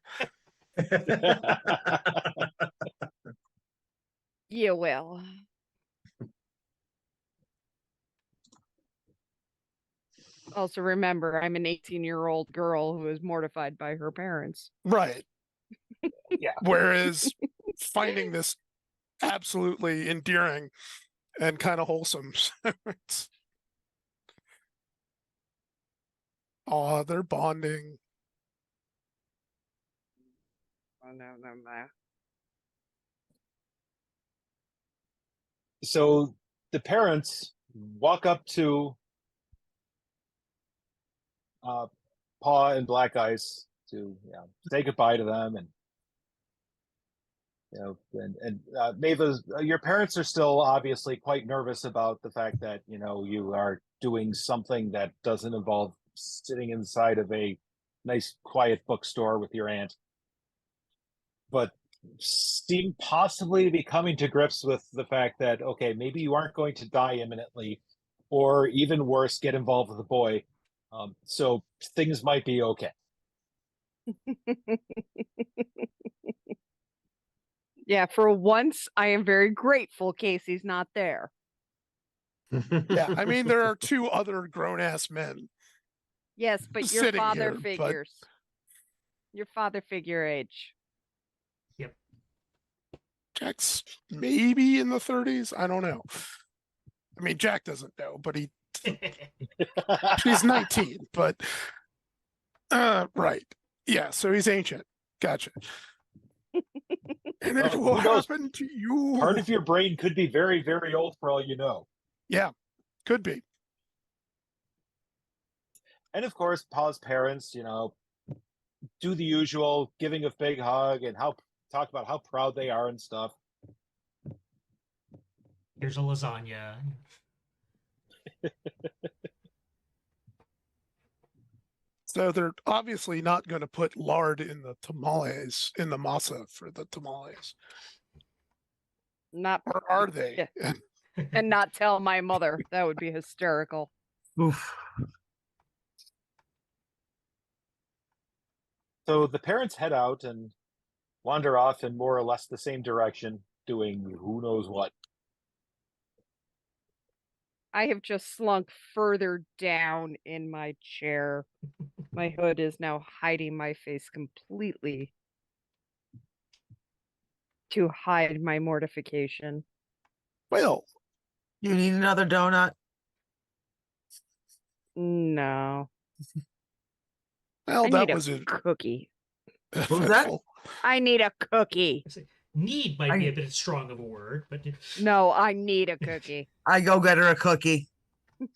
[SPEAKER 4] You will. Also, remember, I'm an 18-year-old girl who is mortified by her parents.
[SPEAKER 7] Right.
[SPEAKER 3] Yeah.
[SPEAKER 7] Whereas finding this absolutely endearing and kind of wholesome. Oh, they're bonding.
[SPEAKER 4] Oh, no.
[SPEAKER 3] So the parents walk up to Paw and Black Ice to say goodbye to them, and Maeve, your parents are still obviously quite nervous about the fact that you are doing something that doesn't involve sitting inside of a nice quiet bookstore with your aunt, but seem possibly to be coming to grips with the fact that okay, maybe you aren't going to die imminently, or even worse, get involved with a boy, so things might be okay.
[SPEAKER 4] Yeah, for once, I am very grateful Casey's not there.
[SPEAKER 7] Yeah, I mean, there are two other grown-ass men.
[SPEAKER 4] Yes, but your
[SPEAKER 7] Sitting
[SPEAKER 4] father
[SPEAKER 7] here, but-
[SPEAKER 4] figures. Your father figure age.
[SPEAKER 2] Yep.
[SPEAKER 7] Jack's maybe in the 30s. I don't know. I mean, Jack doesn't know, but she's 19, but right. Yeah, so he's ancient. Gotcha. And it will
[SPEAKER 3] who knows?
[SPEAKER 7] happen to you.
[SPEAKER 3] Part of your brain could be very, very old for all you know.
[SPEAKER 7] Yeah, could be.
[SPEAKER 3] And of course, Pa's parents, do the usual, giving a big hug and talk about how proud they are and stuff.
[SPEAKER 2] Here's a lasagna.
[SPEAKER 7] So they're obviously not going to put lard in the tamales, in the masa for the tamales.
[SPEAKER 4] Not
[SPEAKER 7] Or are they?
[SPEAKER 4] Yeah. And not tell my mother. That would be hysterical.
[SPEAKER 5] Oof.
[SPEAKER 3] So the parents head out and wander off in more or less the same direction, doing who knows what.
[SPEAKER 4] I have just slunk further down in my chair. My hood is now hiding my face completely to hide my mortification.
[SPEAKER 7] Well,
[SPEAKER 5] You need another donut?
[SPEAKER 4] No.
[SPEAKER 7] well,
[SPEAKER 4] I
[SPEAKER 7] that
[SPEAKER 4] need
[SPEAKER 7] was
[SPEAKER 4] a
[SPEAKER 7] a
[SPEAKER 4] cookie.
[SPEAKER 5] was that?
[SPEAKER 4] I need a cookie.
[SPEAKER 2] Need might be a bit strong of a word, but
[SPEAKER 4] No, I need a cookie.
[SPEAKER 5] I go get her a cookie.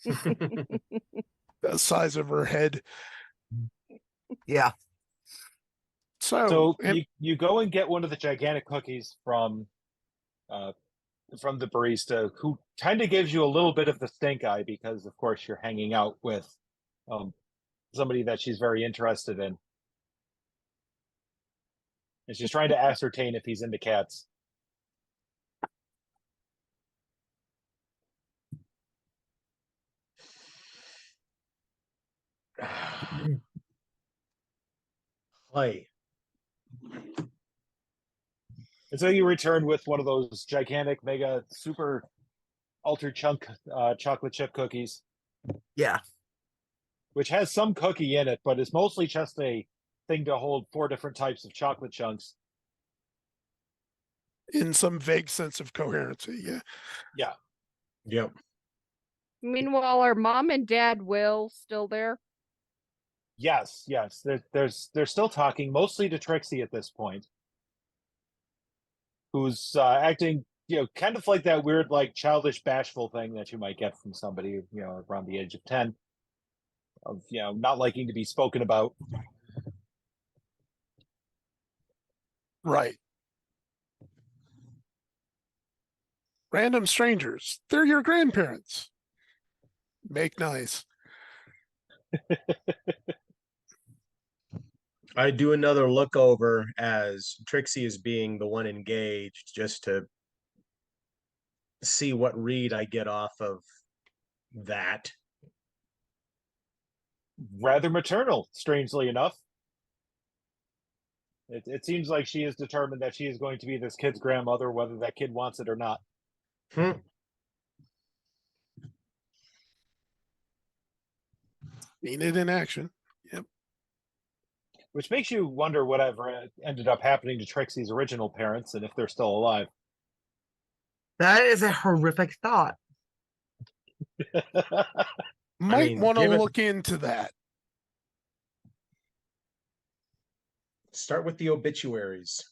[SPEAKER 7] the size of her head.
[SPEAKER 5] Yeah.
[SPEAKER 7] So,
[SPEAKER 3] So you go and get one of the gigantic cookies from the barista, who kind of gives you a little bit of the stink eye because, of course, you're hanging out with somebody that she's very interested in. And she's trying to ascertain if he's into cats.
[SPEAKER 6] Hi.
[SPEAKER 3] And so you return with one of those gigantic, mega, super ultra chunk chocolate chip cookies,
[SPEAKER 5] Yeah.
[SPEAKER 3] which has some cookie in it, but it's mostly just a thing to hold 4 different types of chocolate chunks.
[SPEAKER 7] in some vague sense of coherency, yeah.
[SPEAKER 3] Yeah.
[SPEAKER 6] Yep.
[SPEAKER 4] Meanwhile, are mom and dad Will still there?
[SPEAKER 3] Yes, yes. They're still talking, mostly to Trixie at this point, who's acting, kind of like that weird, like childish, bashful thing that you might get from somebody, around the age of 10, of not liking to be spoken about.
[SPEAKER 7] Right. Random strangers. They're your grandparents. Make nice.
[SPEAKER 6] I do another look over as Trixie is being the one engaged, just to see what read I get off of that.
[SPEAKER 3] Rather maternal, strangely enough. It seems like she is determined that she is going to be this kid's grandmother, whether that kid wants it or not.
[SPEAKER 6] Hmm.
[SPEAKER 7] Seen it in action. Yep.
[SPEAKER 3] Which makes you wonder whatever ended up happening to Trixie's original parents and if they're still alive.
[SPEAKER 5] That is a horrific thought.
[SPEAKER 7] Might
[SPEAKER 6] mean,
[SPEAKER 7] want to
[SPEAKER 6] given-
[SPEAKER 7] look into that.
[SPEAKER 6] Start with the obituaries.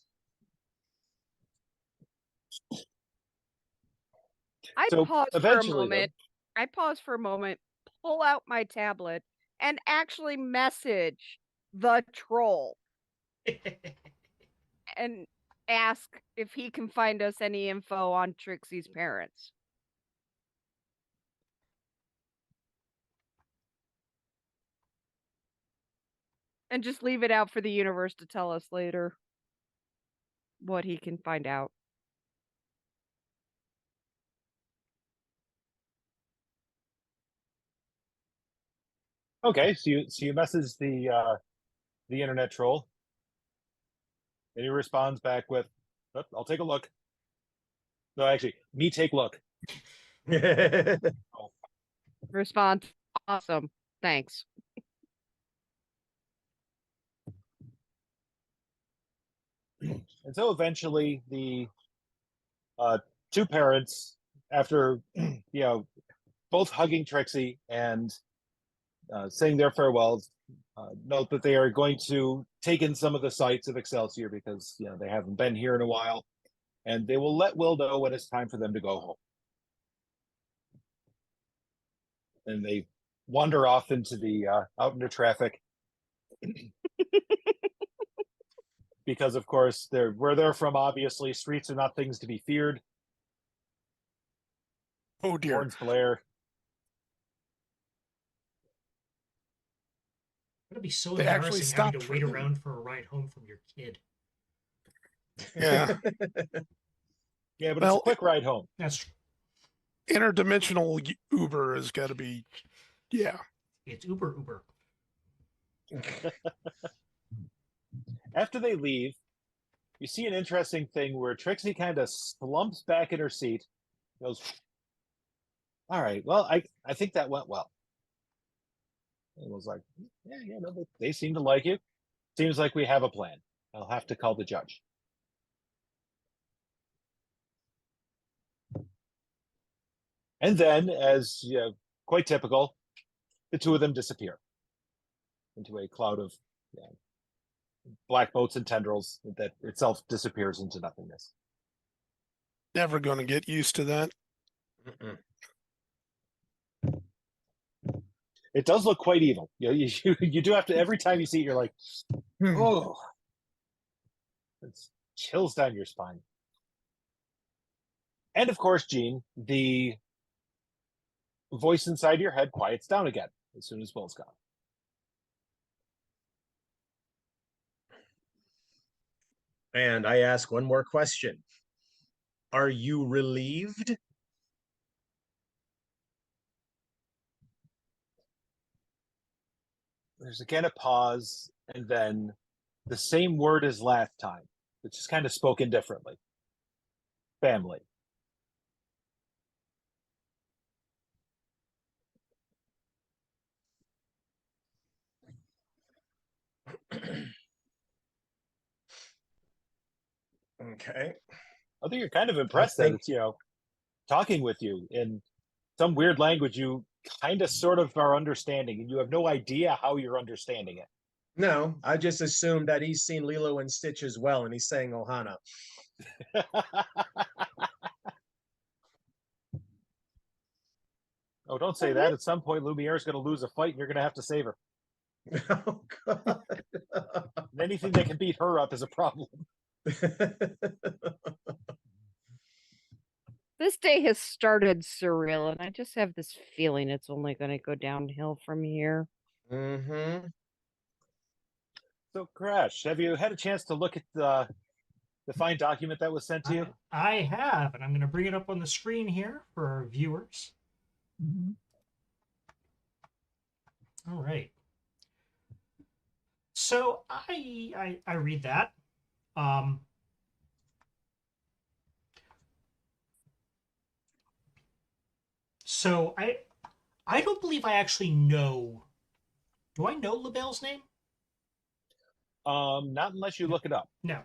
[SPEAKER 4] I'd
[SPEAKER 3] So,
[SPEAKER 4] pause for a
[SPEAKER 3] eventually, though-
[SPEAKER 4] moment. I'd pause for a moment, pull out my tablet, and actually message the troll and ask if he can find us any info on Trixie's parents. And just leave it out for the universe to tell us later what he can find out.
[SPEAKER 3] Okay, so you message the internet troll, and he responds back with, "Oh, I'll take a look." No, actually, me take look.
[SPEAKER 4] Response, awesome, thanks.
[SPEAKER 3] And so eventually the two parents, after both hugging Trixie and saying their farewells, note that they are going to take in some of the sights of Excelsior because they haven't been here in a while, and they will let Will know when it's time for them to go home. And they wander off into the out into traffic because, of course, where they're from. Obviously, streets are not things to be feared.
[SPEAKER 7] Oh dear.
[SPEAKER 3] Horns blare.
[SPEAKER 2] It'd be so
[SPEAKER 7] They actually
[SPEAKER 2] embarrassing having
[SPEAKER 7] stopped
[SPEAKER 2] to
[SPEAKER 7] for
[SPEAKER 2] wait
[SPEAKER 7] them.
[SPEAKER 2] around for a ride home from your kid.
[SPEAKER 7] Yeah.
[SPEAKER 3] Yeah, but it's
[SPEAKER 7] Well,
[SPEAKER 3] a quick ride home.
[SPEAKER 2] That's true.
[SPEAKER 7] Interdimensional Uber has got to be, yeah.
[SPEAKER 2] It's Uber.
[SPEAKER 3] After they leave, you see an interesting thing where Trixie kind of slumps back in her seat, goes, "All right, well, I think that went well." And was like, "Yeah, no, they seem to like you. Seems like we have a plan. I'll have to call the judge." And then, as quite typical, the two of them disappear into a cloud of black boats and tendrils that itself disappears into nothingness.
[SPEAKER 7] Never going to get used to that.
[SPEAKER 6] Mm-mm.
[SPEAKER 3] It does look quite evil. You do have to, every time you see it, you're like, oh, it's chills down your spine. And of course, Gene, the voice inside your head quiets down again as soon as Will's gone.
[SPEAKER 6] And I ask one more question. Are you relieved?
[SPEAKER 3] There's again a pause, and then the same word as last time. It's just kind of spoken differently. Family.
[SPEAKER 6] Okay.
[SPEAKER 3] I think you're kind of impressed that
[SPEAKER 6] think-
[SPEAKER 3] it's, talking with you in some weird language you kind of sort of are understanding, and you have no idea how you're understanding it.
[SPEAKER 6] No, I just assumed that he's seen Lilo and Stitch as well, and he's saying Ohana.
[SPEAKER 3] Oh, don't say that. At some point, Lumiere's going to lose a fight, and you're going to have to save her.
[SPEAKER 6] Oh God.
[SPEAKER 3] And anything that can beat her up is a problem.
[SPEAKER 4] This day has started surreal, and I just have this feeling it's only going to go downhill from here.
[SPEAKER 6] Mm-hmm.
[SPEAKER 3] So, Crash, have you had a chance to look at the fine document that was sent to you?
[SPEAKER 2] I have, and I'm going to bring it up on the screen here for our viewers. All right. So I read that. So I don't believe I actually know. Do I know LaBelle's name?
[SPEAKER 3] Not unless you look it up.
[SPEAKER 2] No.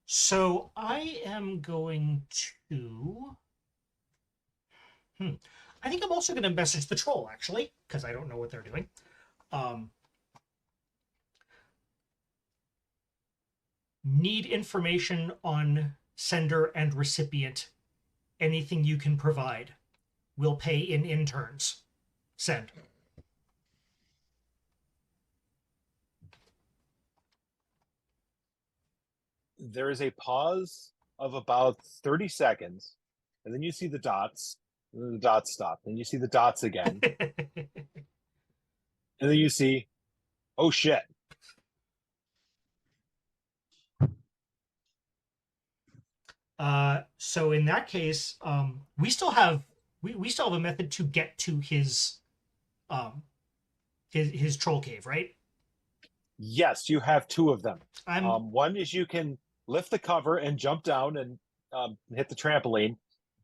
[SPEAKER 2] So I am going to. I think I'm also going to message the troll, actually, because I don't know what they're doing. Need information on sender and recipient. Anything you can provide. We'll pay in interns. Send.
[SPEAKER 3] There is a pause of about 30 seconds, and then you see the dots, and then the dots stop. Then you see the dots again, and then you see, oh shit.
[SPEAKER 2] So in that case, we still have a method to get to his troll cave, right?
[SPEAKER 3] Yes, you have two of them.
[SPEAKER 2] I'm
[SPEAKER 3] One is you can lift the cover and jump down and hit the trampoline,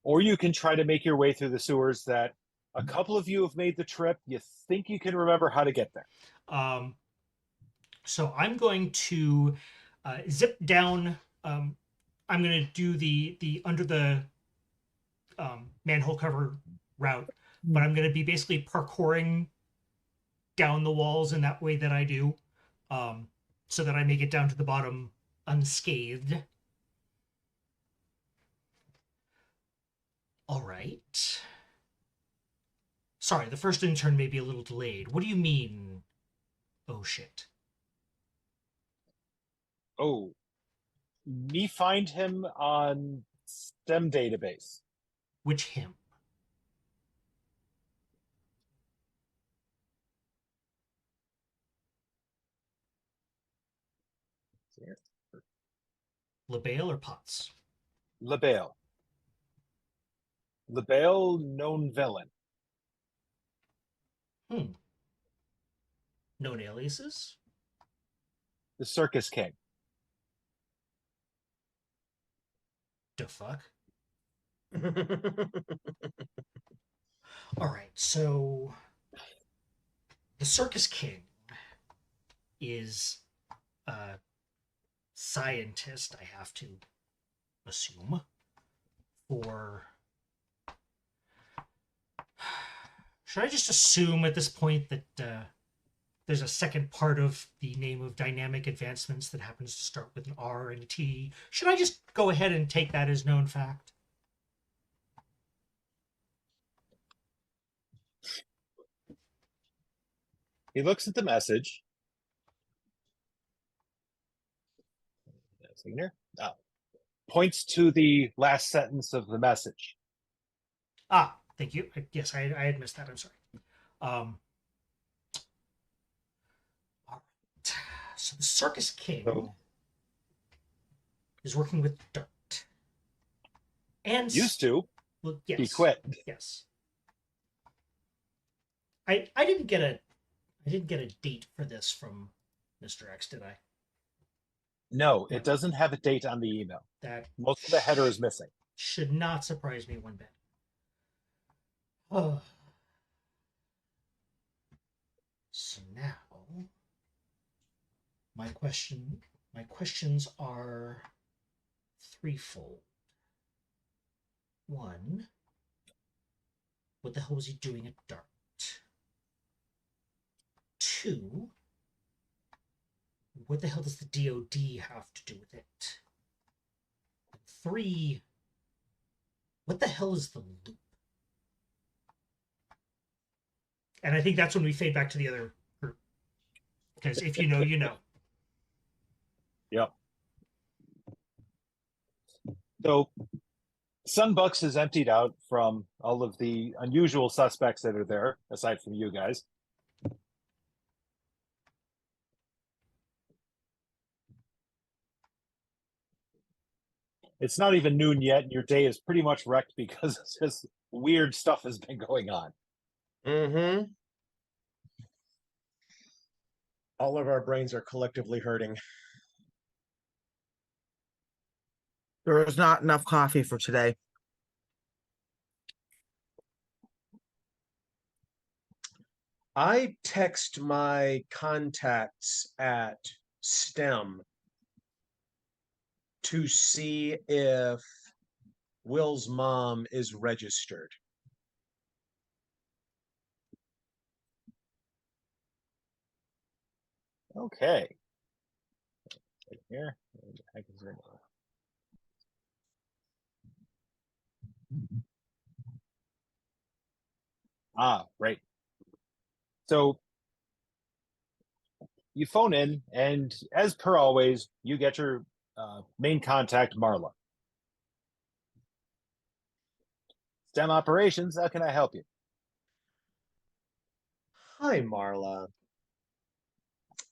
[SPEAKER 3] or you can try to make your way through the sewers that a couple of you have made the trip. You think you can remember how to get there.
[SPEAKER 2] So I'm going to zip down. I'm going to do the under the manhole cover route, but I'm going to be basically parkouring down the walls in that way that I do, so that I make it down to the bottom unscathed. All right. Sorry, the first intern may be a little delayed. What do you mean? Oh shit.
[SPEAKER 3] Oh, me find him on STEM database.
[SPEAKER 2] Which him? LaBelle or Potts?
[SPEAKER 3] LaBelle. LaBelle, known villain.
[SPEAKER 2] Known aliases?
[SPEAKER 3] The Circus King.
[SPEAKER 2] The fuck? All right, so the Circus King is a scientist, I have to assume, for... Should I just assume at this point that there's a second part of the name of dynamic advancements that happens to start with an R and a T? Should I just go ahead and take that as known fact?
[SPEAKER 3] He looks at the message. Points to the last sentence of the message.
[SPEAKER 2] Ah, thank you. Yes, I had missed that. I'm sorry. All right. So the Circus King is working with dirt. And
[SPEAKER 3] Used to.
[SPEAKER 2] well, yes.
[SPEAKER 3] He quit.
[SPEAKER 2] Yes. I didn't get a date for this from Mr. X, did I?
[SPEAKER 3] No, it doesn't have a date on the email.
[SPEAKER 2] That
[SPEAKER 3] Most of the header is missing.
[SPEAKER 2] should not surprise me one bit. Oh. So now my questions are threefold. One, what the hell was he doing at Dart? Two, what the hell does the DoD have to do with it? And three, what the hell is the loop? And I think that's when we fade back to the other group. Because if you know, you know.
[SPEAKER 3] Yep. So Sunbucks is emptied out from all of the unusual suspects that are there, aside from you guys. It's not even noon yet, and your day is pretty much wrecked because it's just weird stuff has been going on.
[SPEAKER 6] Mm-hmm. All of our brains are collectively hurting.
[SPEAKER 5] There was not enough coffee for today.
[SPEAKER 6] I text my contacts at STEM to see if Will's mom is registered.
[SPEAKER 3] Okay. Right here. Where the heck is her name? Ah, right. So you phone in, and as per always, you get your main contact, Marla. STEM operations, how can I help you?
[SPEAKER 6] Hi, Marla.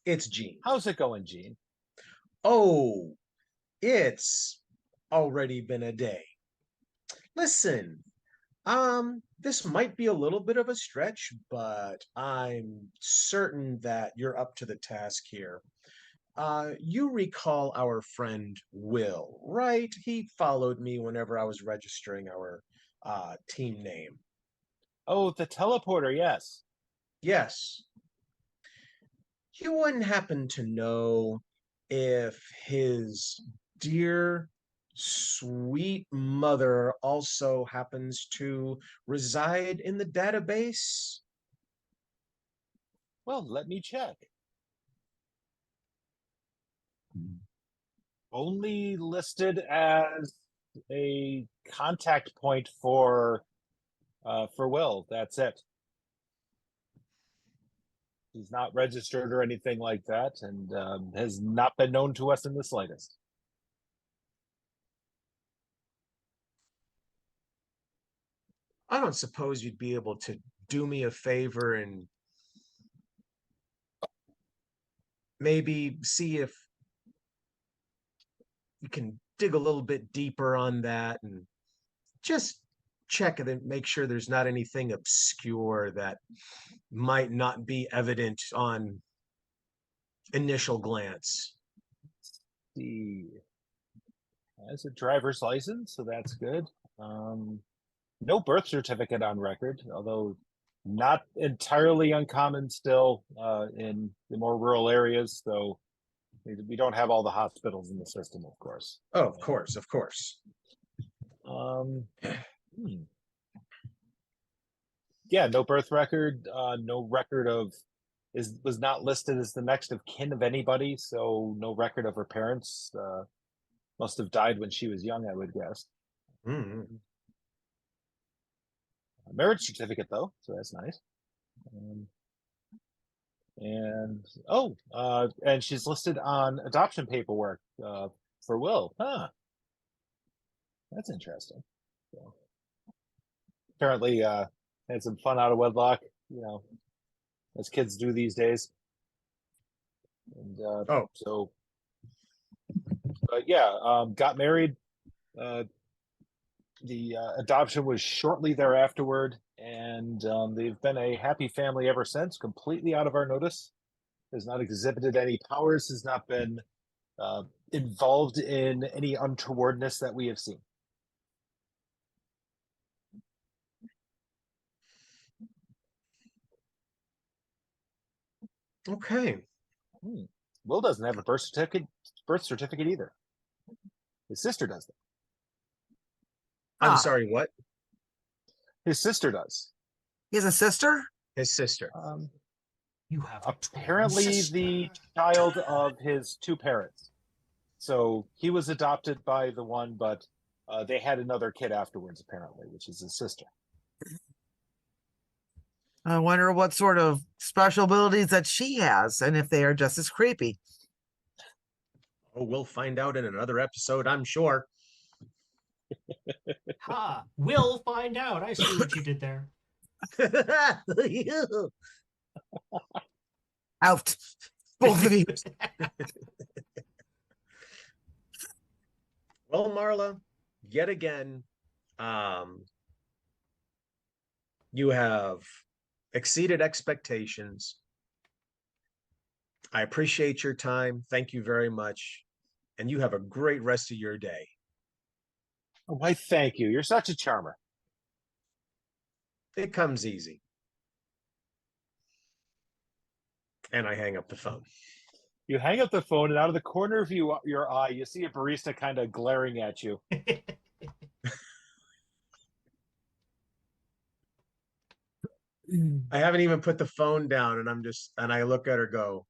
[SPEAKER 6] It's Gene.
[SPEAKER 3] How's it going, Gene?
[SPEAKER 6] Oh, it's already been a day. Listen, this might be a little bit of a stretch, but I'm certain that you're up to the task here. You recall our friend Will, right? He followed me whenever I was registering our team name.
[SPEAKER 3] Oh, the teleporter, yes.
[SPEAKER 6] Yes. You wouldn't happen to know if his dear, sweet mother also happens to reside in the database?
[SPEAKER 3] Well, let me check. Only listed as a contact point for Will. That's it. He's not registered or anything like that, and has not been known to us in the slightest.
[SPEAKER 6] I don't suppose you'd be able to do me a favor and maybe see if you can dig a little bit deeper on that and just check it and make sure there's not anything obscure that might not be evident on initial glance.
[SPEAKER 3] He has a driver's license, so that's good. No birth certificate on record, although not entirely uncommon still in the more rural areas, though we don't have all the hospitals in the system, of course.
[SPEAKER 6] Oh, of course, of course.
[SPEAKER 3] Yeah, no birth record, no record of was not listed as the next of kin of anybody, so no record of her parents. Must have died when she was young, I would guess.
[SPEAKER 6] Mm-hmm.
[SPEAKER 3] A marriage certificate, though, so that's nice. And she's listed on adoption paperwork for Will. Huh. That's interesting. So, apparently, had some fun out of wedlock, as kids do these days. And got married. The adoption was shortly thereafterward, and they've been a happy family ever since, completely out of our notice. Has not exhibited any powers, has not been involved in any untowardness that we have seen.
[SPEAKER 6] Okay.
[SPEAKER 3] Will doesn't have a birth certificate either. His sister does that.
[SPEAKER 6] I'm
[SPEAKER 5] Ah.
[SPEAKER 6] sorry, what?
[SPEAKER 3] His sister does.
[SPEAKER 5] He has a sister?
[SPEAKER 6] His sister.
[SPEAKER 2] You have a twin
[SPEAKER 3] Apparently
[SPEAKER 2] sister.
[SPEAKER 3] the child of his two parents. So he was adopted by the one, but they had another kid afterwards, apparently, which is his sister.
[SPEAKER 5] I wonder what sort of special abilities that she has and if they are just as creepy.
[SPEAKER 6] Oh, we'll find out in another episode, I'm sure.
[SPEAKER 2] Ha! We'll find out. I see what you did there.
[SPEAKER 5] Out. Both of you.
[SPEAKER 6] Well, Marla, yet again, you have exceeded expectations. I appreciate your time. Thank you very much. And you have a great rest of your day.
[SPEAKER 3] Oh, why, thank you. You're such a charmer.
[SPEAKER 6] It comes easy. And I hang up the phone.
[SPEAKER 3] You hang up the phone, and out of the corner of your eye, you see a barista kind of glaring at you.
[SPEAKER 6] I haven't even put the phone down, and I look at her go,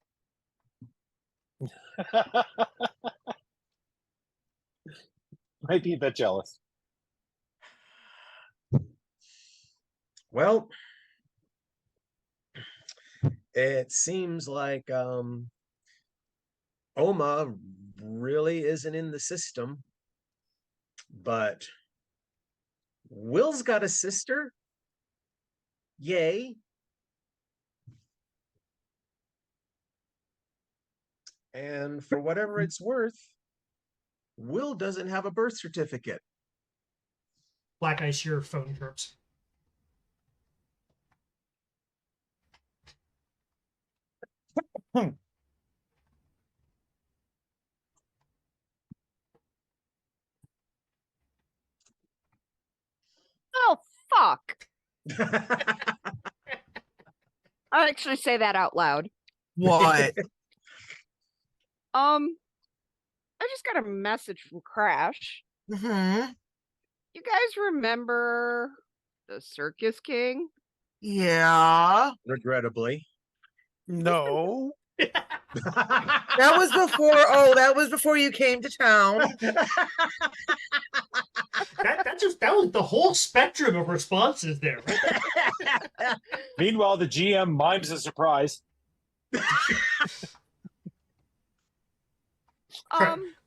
[SPEAKER 3] Might be a bit jealous.
[SPEAKER 6] well, it seems like Oma really isn't in the system, but Will's got a sister. Yay. And for whatever it's worth, Will doesn't have a birth certificate.
[SPEAKER 2] Black Ice, your phone chirps.
[SPEAKER 4] Oh, fuck. I'll actually say that out loud.
[SPEAKER 5] What?
[SPEAKER 4] I just got a message from Crash.
[SPEAKER 5] Hmm.
[SPEAKER 4] You guys remember the Circus King?
[SPEAKER 5] Yeah.
[SPEAKER 6] Regrettably.
[SPEAKER 7] No.
[SPEAKER 5] That was before. Oh, that was before you came to town.
[SPEAKER 2] That was the whole spectrum of responses there. Right?
[SPEAKER 3] Meanwhile, the GM mimes a surprise.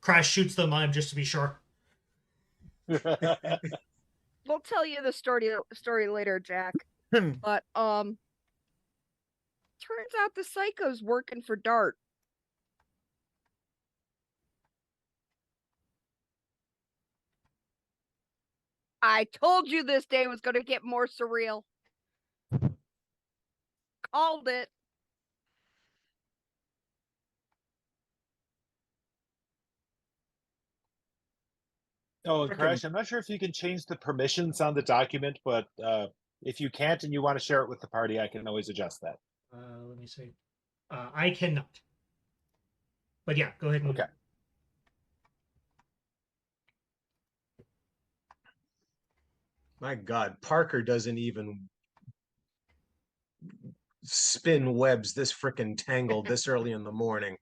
[SPEAKER 2] Crash shoots the mime just to be sure.
[SPEAKER 4] We'll tell you the story later, Jack. But turns out the psycho's working for Dart. I told you this day was going to get more surreal. Called it.
[SPEAKER 3] Oh, and
[SPEAKER 6] Frickin-
[SPEAKER 3] Crash, I'm not sure if you can change the permissions on the document, but if you can't and you want to share it with the party, I can always adjust that.
[SPEAKER 2] Let me see. I cannot. But yeah, go ahead and.
[SPEAKER 3] Okay.
[SPEAKER 6] My God, Parker doesn't even spin webs this frickin' tangled this early in the morning.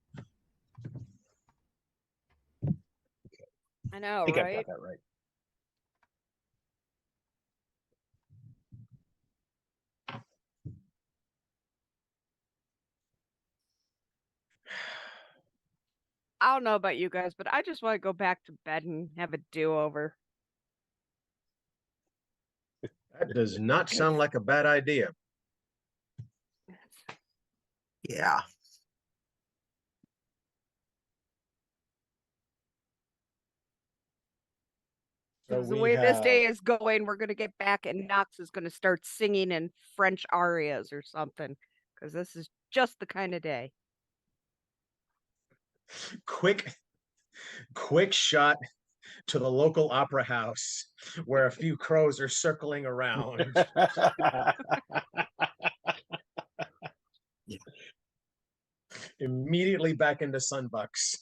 [SPEAKER 4] I know,
[SPEAKER 3] I think I've
[SPEAKER 4] right?
[SPEAKER 3] got that right.
[SPEAKER 4] I don't know about you guys, but I just want to go back to bed and have a do-over.
[SPEAKER 6] That does not sound like a bad idea.
[SPEAKER 5] Yeah.
[SPEAKER 3] So
[SPEAKER 4] Because the
[SPEAKER 3] we
[SPEAKER 4] way this
[SPEAKER 3] have-
[SPEAKER 4] day is going, we're going to get back and Knox is going to start singing in French arias or something. Because this is just the kind of day.
[SPEAKER 6] Quick shot to the local opera house where a few crows are circling around. Immediately back into Sunbucks.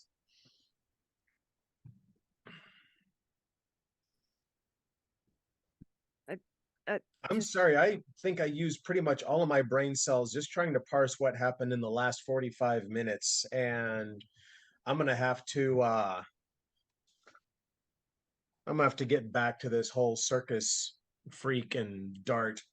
[SPEAKER 6] I'm sorry. I think I used pretty much all of my brain cells just trying to parse what happened in the last 45 minutes, and I'm gonna have to get back to this whole circus freak and dart.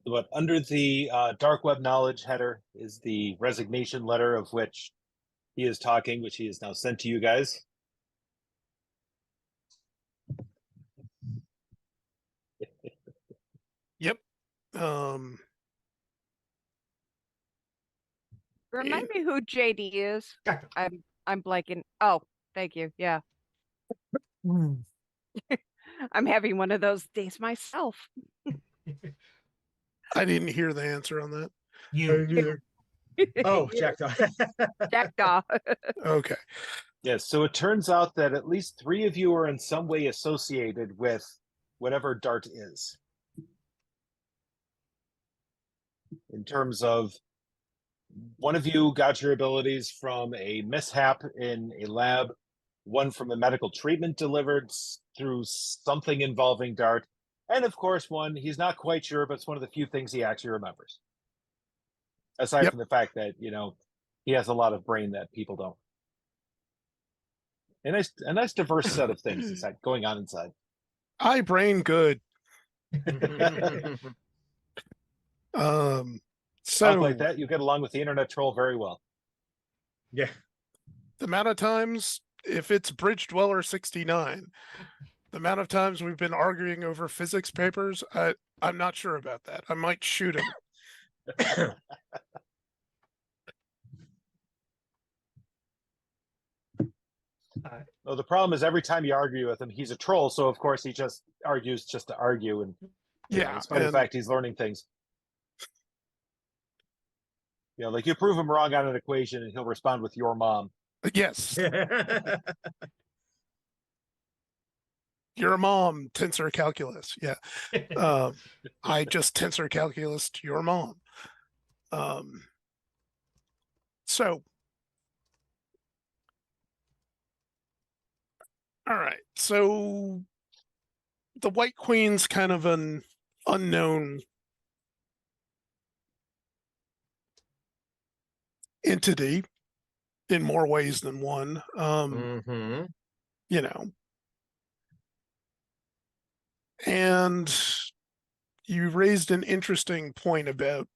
[SPEAKER 3] But under the dark web knowledge header is the resignation letter of which he is talking, which he has now sent to you guys.
[SPEAKER 7] Yep. Um,
[SPEAKER 4] Remind me who JD is.
[SPEAKER 2] Jack,
[SPEAKER 4] I'm blanking. Oh, thank you. Yeah.
[SPEAKER 5] Hmm.
[SPEAKER 4] I'm having one of those days myself.
[SPEAKER 7] I didn't hear the answer on that.
[SPEAKER 2] you.
[SPEAKER 6] Oh, Jackdaw.
[SPEAKER 4] Jackdaw.
[SPEAKER 7] Okay.
[SPEAKER 3] Yes, so it turns out that at least 3 of you are in some way associated with whatever dart is. In terms of one of you got your abilities from a mishap in a lab, one from a medical treatment delivered through something involving dart, and of course one he's not quite sure, but it's one of the few things he actually remembers. Aside
[SPEAKER 7] Yep.
[SPEAKER 3] from the fact that, he has a lot of brain that people don't. A nice diverse set of things inside going on inside.
[SPEAKER 7] I brain good.
[SPEAKER 3] Talk
[SPEAKER 7] So
[SPEAKER 3] like that, you get along with the internet troll very well.
[SPEAKER 6] Yeah.
[SPEAKER 7] the amount of times, if it's Bridge Dweller 69, the amount of times we've been arguing over physics papers, I'm not sure about that. I might shoot him.
[SPEAKER 3] Well, the problem is every time you argue with him, he's a troll, so of course he just argues just to argue, and
[SPEAKER 7] Yeah,
[SPEAKER 3] in spite of the fact he's learning things. Like you prove him wrong on an equation, and he'll respond with "your mom."
[SPEAKER 7] yes, your mom, tensor calculus. Yeah, I just tensor calculus to your mom. So, all right. So the White Queen's kind of an unknown entity in more ways than one.
[SPEAKER 6] Mm-hmm.
[SPEAKER 7] And you raised an interesting point about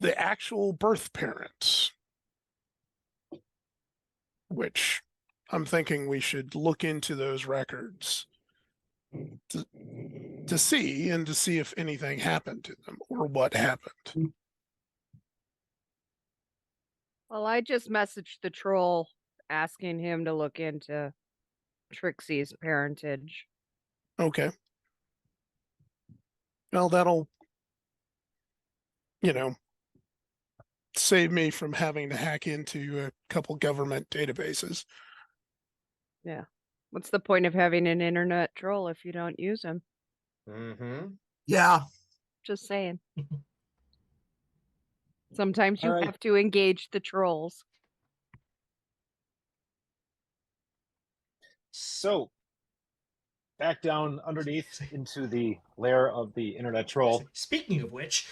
[SPEAKER 7] the actual birth parents, which I'm thinking we should look into those records to see if anything happened to them or what happened.
[SPEAKER 4] Well, I just messaged the troll asking him to look into Trixie's parentage.
[SPEAKER 7] Okay. Well, that'll, save me from having to hack into a couple government databases.
[SPEAKER 4] Yeah. What's the point of having an internet troll if you don't use him?
[SPEAKER 6] Mm-hmm.
[SPEAKER 5] Yeah.
[SPEAKER 4] Just saying. Sometimes you
[SPEAKER 3] All right.
[SPEAKER 4] have to engage the trolls.
[SPEAKER 3] So, back down underneath into the lair of the internet troll.
[SPEAKER 2] Speaking of which,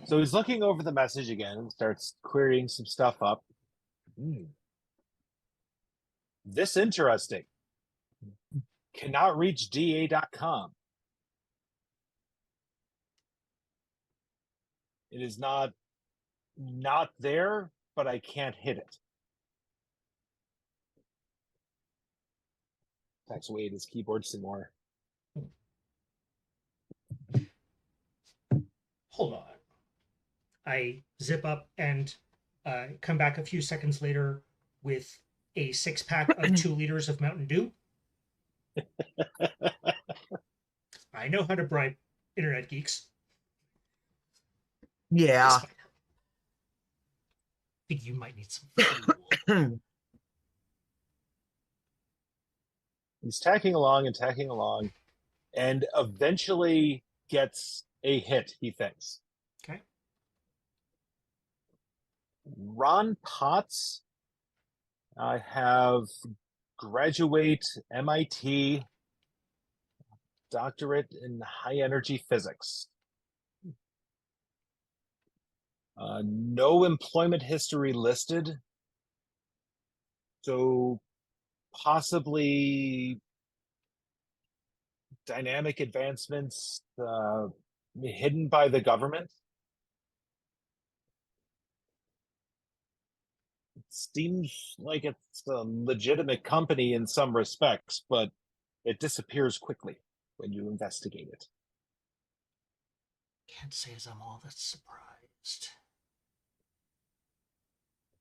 [SPEAKER 3] So he's looking over the message again and starts querying some stuff up. This interesting. Cannot reach DA.com. It is not there, but I can't hit it. Taps away at his keyboard some more.
[SPEAKER 2] hold on. I zip up and come back a few seconds later with a 6-pack of 2 liters of Mountain Dew. I know how to bribe internet geeks.
[SPEAKER 5] Yeah.
[SPEAKER 2] I think you might need some fuel.
[SPEAKER 3] He's tacking along, and eventually gets a hit, he thinks.
[SPEAKER 2] Okay.
[SPEAKER 3] Ron Potts, I have graduate MIT, doctorate in high energy physics. No employment history listed. So possibly dynamic advancements hidden by the government. It seems like it's a legitimate company in some respects, but it disappears quickly when you investigate it.
[SPEAKER 2] Can't say as I'm all that surprised.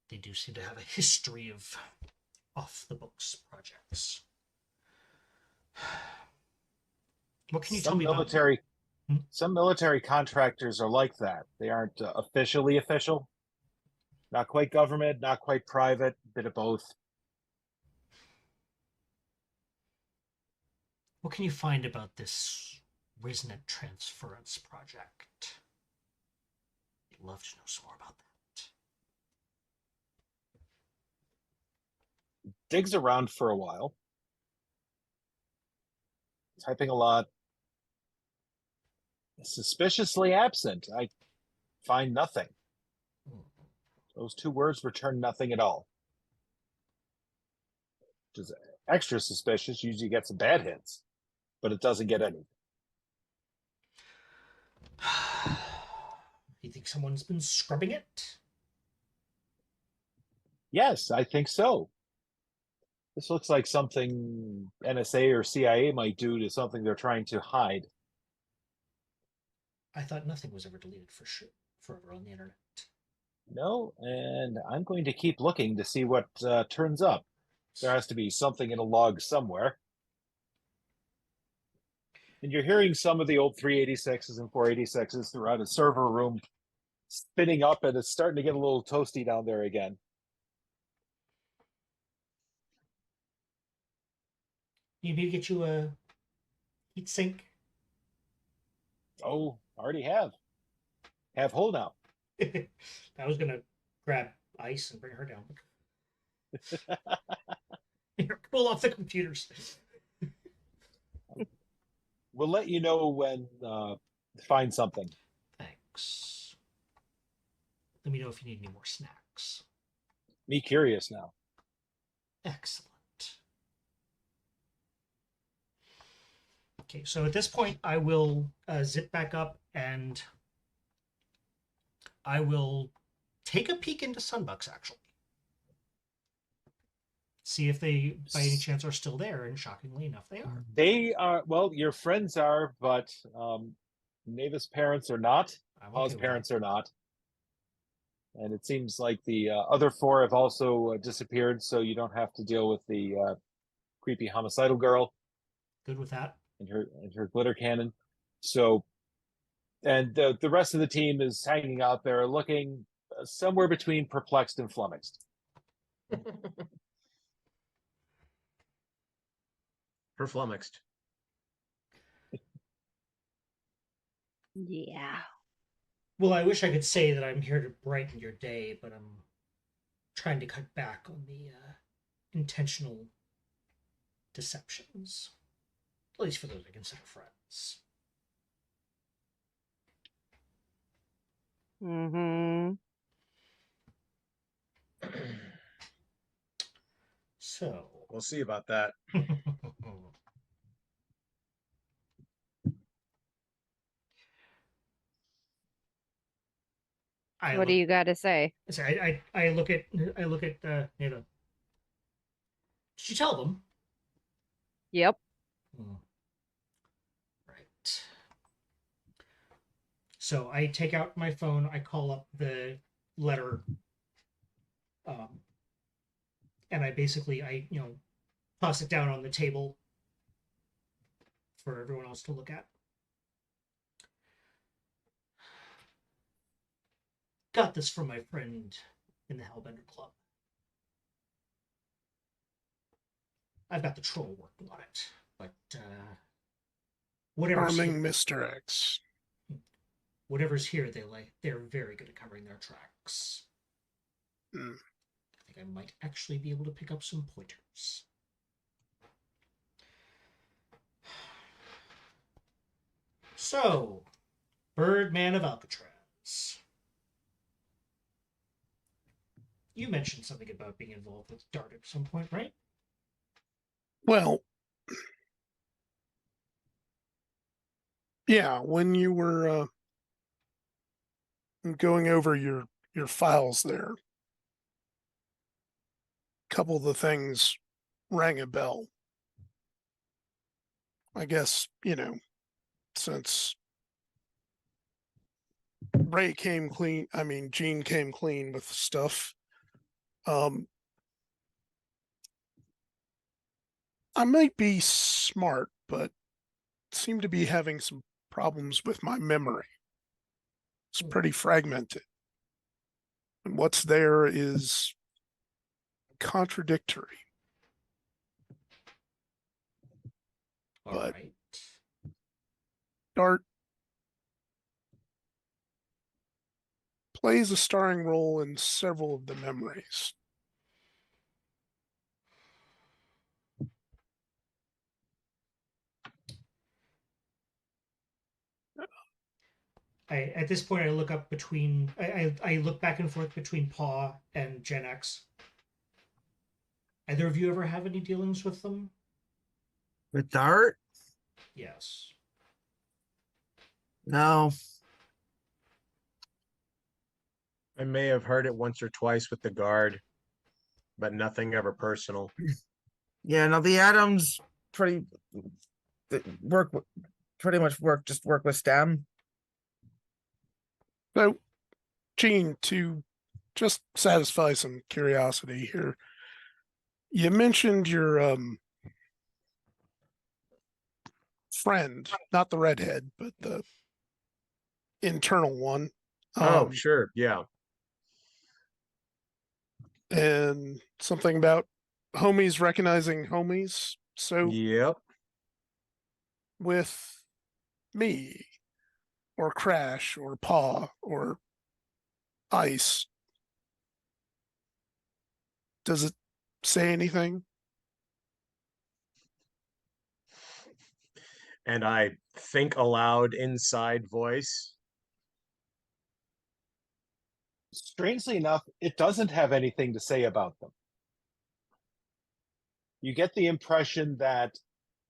[SPEAKER 2] They do seem to have a history of off-the-books projects. What can you tell
[SPEAKER 3] Some
[SPEAKER 2] me about...
[SPEAKER 3] military,
[SPEAKER 2] Hmm?
[SPEAKER 3] some military contractors are like that. They aren't officially official. Not quite government, not quite private, bit of both.
[SPEAKER 2] What can you find about this RISNet transference project? I'd love to know some more about that.
[SPEAKER 3] Digs around for a while. Typing a lot. Suspiciously absent. I find nothing. Those two words return nothing at all. Which is extra suspicious. Usually gets some bad hits, but it doesn't get any.
[SPEAKER 2] You think someone's been scrubbing it?
[SPEAKER 3] Yes, I think so. This looks like something NSA or CIA might do to something they're trying to hide.
[SPEAKER 2] I thought nothing was ever deleted for sure, forever on the internet.
[SPEAKER 3] No, and I'm going to keep looking to see what turns up. There has to be something in a log somewhere. And you're hearing some of the old 386s and 486s throughout a server room spinning up, and it's starting to get a little toasty down there again.
[SPEAKER 2] You maybe get you a heat sink.
[SPEAKER 3] Oh, already have. Have hold now.
[SPEAKER 2] I was gonna grab ice and bring her down. Here, pull off the computers.
[SPEAKER 3] We'll let you know when find something.
[SPEAKER 2] Thanks. Let me know if you need any more snacks.
[SPEAKER 3] Me curious now.
[SPEAKER 2] Excellent. Okay, so at this point, I will zip back up and I will take a peek into Sunbucks, actually. See if they, by any chance, are still there, and shockingly enough, they are.
[SPEAKER 3] They are, well, your friends are, but Navis parents are not.
[SPEAKER 2] I'm
[SPEAKER 3] Paul's
[SPEAKER 2] okay with
[SPEAKER 3] parents
[SPEAKER 2] that.
[SPEAKER 3] are not. And it seems like the other four have also disappeared, so you don't have to deal with the creepy homicidal girl
[SPEAKER 2] Good with that.
[SPEAKER 3] and her glitter cannon. So, and the rest of the team is hanging out there looking somewhere between perplexed and flummoxed.
[SPEAKER 6] Her flummoxed.
[SPEAKER 4] Yeah.
[SPEAKER 2] Well, I wish I could say that I'm here to brighten your day, but I'm trying to cut back on the intentional deceptions. At least for those I consider friends.
[SPEAKER 4] Mm-hmm.
[SPEAKER 2] So.
[SPEAKER 6] We'll see about that.
[SPEAKER 4] What do you got to say?
[SPEAKER 2] I look at Neva. Did you tell them?
[SPEAKER 4] Yep.
[SPEAKER 2] Right. So I take out my phone. I call up the letter, and I toss it down on the table for everyone else to look at. Got this from my friend in the Hellbender Club. I've got the troll working on it, but whatever.
[SPEAKER 7] Charming Mr. X.
[SPEAKER 2] whatever's here, they're very good at covering their tracks.
[SPEAKER 7] Hmm.
[SPEAKER 2] I think I might actually be able to pick up some pointers. So, Birdman of Alcatraz. You mentioned something about being involved with Dart at some point, right?
[SPEAKER 7] Well, yeah, when you were going over your files there, a couple of the things rang a bell. I guess, since Ray came clean, I mean, Gene came clean with stuff. I might be smart, but seem to be having some problems with my memory. It's pretty fragmented. And what's there is contradictory.
[SPEAKER 2] All
[SPEAKER 7] But-
[SPEAKER 2] right.
[SPEAKER 7] Dart plays a starring role in several of the memories.
[SPEAKER 2] At this point, I look up between. I look back and forth between Paw and Gen X. Either of you ever have any dealings with them?
[SPEAKER 5] With Dart?
[SPEAKER 2] Yes.
[SPEAKER 5] No.
[SPEAKER 6] I may have heard it once or twice with the guard, but nothing ever personal.
[SPEAKER 5] Yeah, no, the Adams pretty pretty much work with STEM.
[SPEAKER 7] So, Gene, to just satisfy some curiosity here, you mentioned your friend, not the redhead, but the internal one.
[SPEAKER 6] Oh, sure. Yeah.
[SPEAKER 7] And something about homies recognizing homies. So
[SPEAKER 6] Yep.
[SPEAKER 7] with me or Crash or Paw or Ice, does it say anything?
[SPEAKER 6] And I think aloud inside voice.
[SPEAKER 3] Strangely enough, it doesn't have anything to say about them. You get the impression that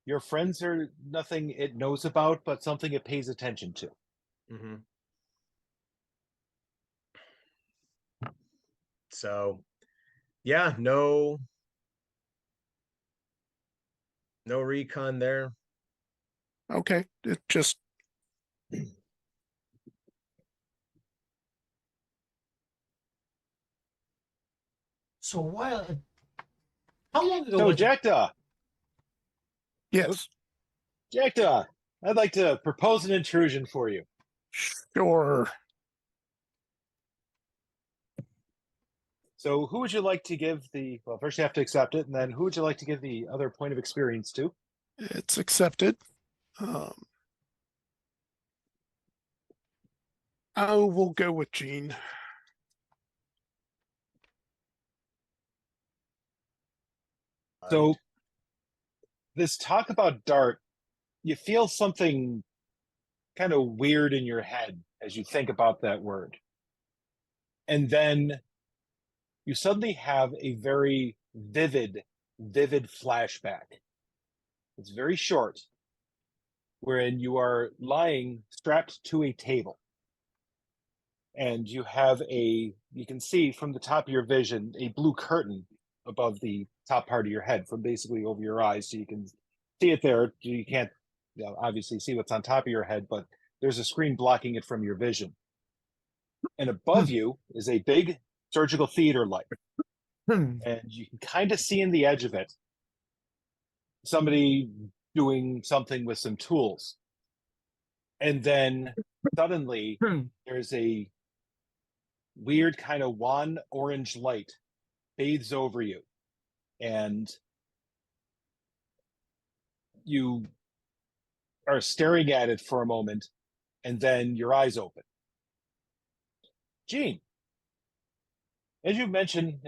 [SPEAKER 3] your friends are nothing it knows about, but something it pays attention to.
[SPEAKER 6] Mm-hmm. So, yeah, no recon there.
[SPEAKER 7] Okay, it just
[SPEAKER 2] So how long ago
[SPEAKER 3] So,
[SPEAKER 2] was it?
[SPEAKER 3] Jacta,
[SPEAKER 7] yes,
[SPEAKER 3] I'd like to propose an intrusion for you.
[SPEAKER 7] sure.
[SPEAKER 3] So, who would you like to give the? Well, first you have to accept it, and then who would you like to give the other point of experience to?
[SPEAKER 7] It's accepted. We'll go with Gene.
[SPEAKER 3] So, this talk about Dart, you feel something kind of weird in your head as you think about that word. And then you suddenly have a very vivid flashback. It's very short, wherein you are lying strapped to a table. And you have you can see from the top of your vision, a blue curtain above the top part of your head from basically over your eyes. So you can see it there. You can't obviously see what's on top of your head, but there's a screen blocking it from your vision. And above you is a big surgical theater light. And you can kind of see in the edge of it somebody doing something with some tools. And then suddenly there's a weird kind of wan orange light bathes over you. And you are staring at it for a moment. and then your eyes open. Gene, as you're mentioning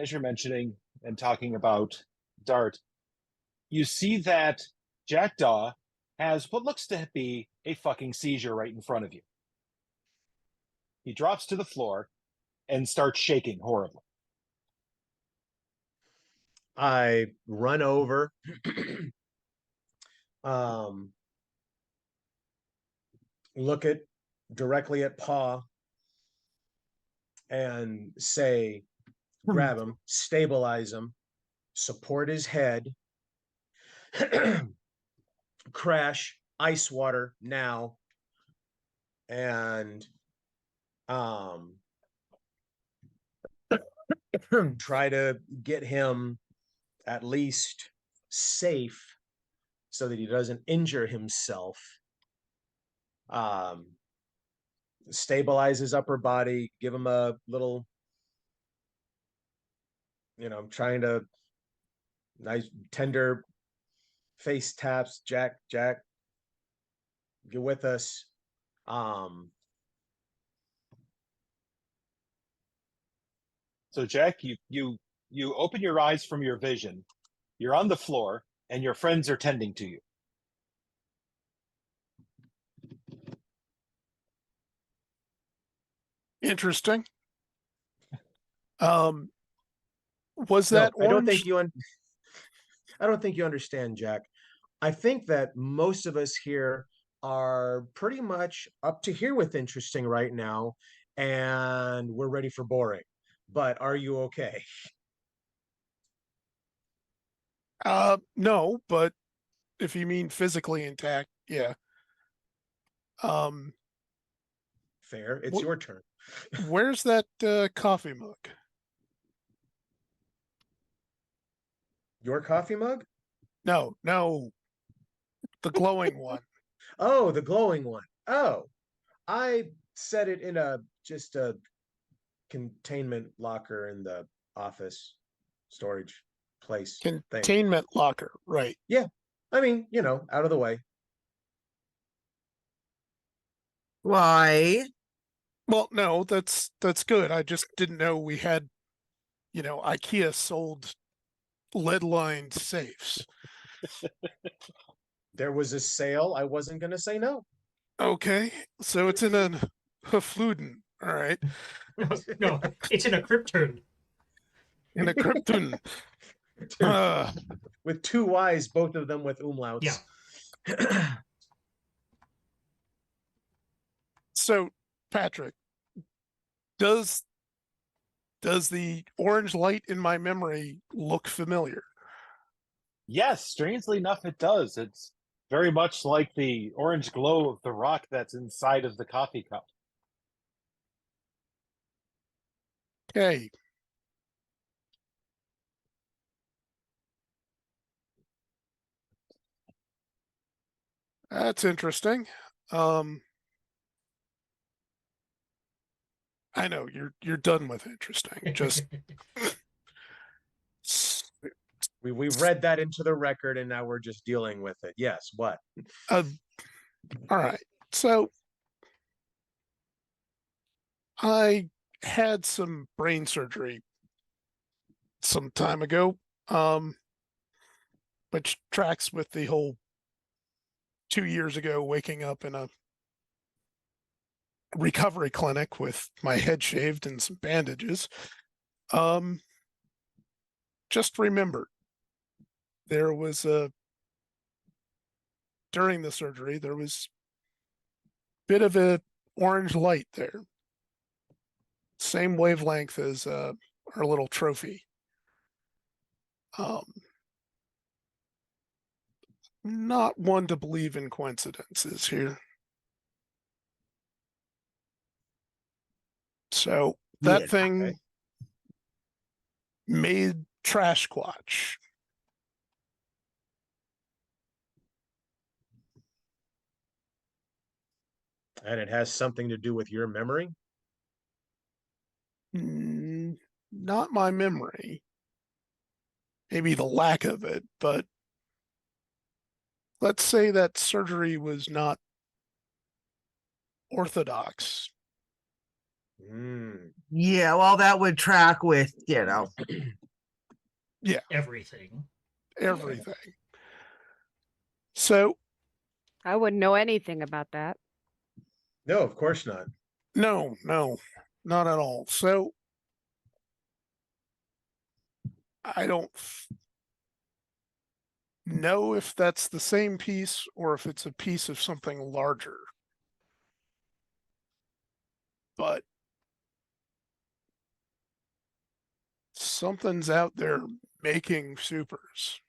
[SPEAKER 3] and talking about Dart, you see that Jackdaw has what looks to be a fucking seizure right in front of you. He drops to the floor and starts shaking horribly.
[SPEAKER 6] I run over, look directly at Paw, and say, grab him, stabilize him, support his head, crash, ice water now, and try to get him at least safe so that he doesn't injure himself. Stabilize his upper body, give him a little, trying to nice tender face taps. Jack, get with us.
[SPEAKER 3] So Jack, you open your eyes from your vision. You're on the floor, and your friends are tending to you.
[SPEAKER 7] Interesting. Was
[SPEAKER 6] No,
[SPEAKER 7] that
[SPEAKER 6] I don't
[SPEAKER 7] orange?
[SPEAKER 6] think I don't think you understand, Jack. I think that most of us here are pretty much up to here with interesting right now, and we're ready for boring. But are you okay?
[SPEAKER 7] No, but if you mean physically intact, yeah.
[SPEAKER 6] Fair. It's your turn.
[SPEAKER 7] Where's that coffee mug?
[SPEAKER 6] Your coffee mug?
[SPEAKER 7] No, the glowing one.
[SPEAKER 6] Oh, the glowing one. Oh, I set it in just a containment locker in the office storage place thing.
[SPEAKER 7] Containment locker, right.
[SPEAKER 6] Yeah. I mean, out of the way.
[SPEAKER 5] Why?
[SPEAKER 7] Well, no, that's good. I just didn't know we had, IKEA sold lead-lined safes.
[SPEAKER 6] There was a sale. I wasn't going to say no.
[SPEAKER 7] Okay, so it's in a Hafluden, all right.
[SPEAKER 2] No, it's in a Krypton.
[SPEAKER 7] In a Krypton.
[SPEAKER 6] With two Y's, both of them with umlauts.
[SPEAKER 2] Yeah.
[SPEAKER 7] So, Patrick, does the orange light in my memory look familiar?
[SPEAKER 3] Yes, strangely enough, it does. It's very much like the orange glow of the rock that's inside of the coffee cup.
[SPEAKER 7] Okay. That's interesting. I know you're done with interesting. Just
[SPEAKER 6] we read that into the record, and now we're just dealing with it. Yes. What?
[SPEAKER 7] all right. So I had some brain surgery some time ago, which tracks with the whole 2 years ago waking up in a recovery clinic with my head shaved and some bandages. Just remembered there was during the surgery, there was a bit of a orange light there. Same wavelength as our little trophy. Not one to believe in coincidences here. So that thing made Trash Squatch.
[SPEAKER 6] And it has something to do with your memory?
[SPEAKER 7] Not my memory. Maybe the lack of it, but let's say that surgery was not orthodox.
[SPEAKER 5] Yeah, well, that would track with, you know.
[SPEAKER 2] Everything.
[SPEAKER 7] Everything. So
[SPEAKER 4] I wouldn't know anything about that.
[SPEAKER 6] No, of course not.
[SPEAKER 7] no, not at all. So I don't know if that's the same piece or if it's a piece of something larger. But something's out there making supers.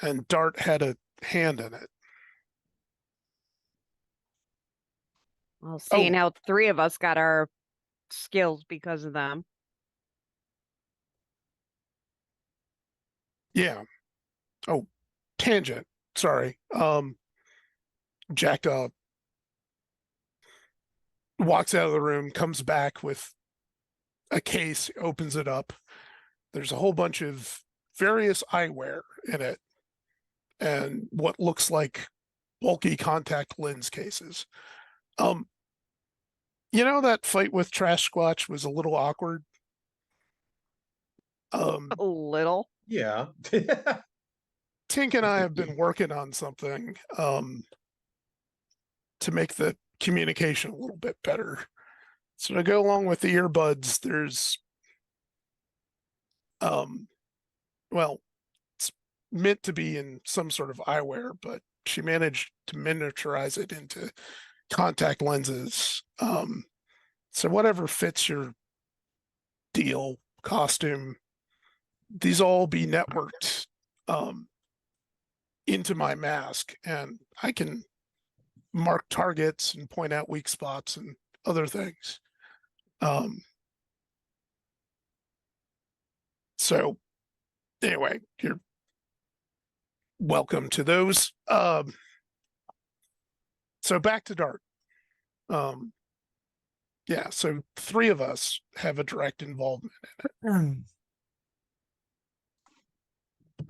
[SPEAKER 7] And Dart had a hand in it.
[SPEAKER 4] Well, seeing
[SPEAKER 7] Oh.
[SPEAKER 4] how 3 of us got our skills because of them.
[SPEAKER 7] Yeah. Oh, tangent. Sorry. Jacked up. Walks out of the room, comes back with a case, opens it up. There's a whole bunch of various eyewear in it and what looks like bulky contact lens cases. You know, that fight with Trash Squatch was a little awkward.
[SPEAKER 4] A little.
[SPEAKER 6] Yeah.
[SPEAKER 7] Tink and I have been working on something to make the communication a little bit better. So to go along with the earbuds, there's well, it's meant to be in some sort of eyewear, but she managed to miniaturize it into contact lenses. So whatever fits your deal, costume, these all be networked into my mask, and I can mark targets and point out weak spots and other things. So anyway, you're welcome to those. So back to Dart. Yeah, so 3 of us have a direct involvement in it.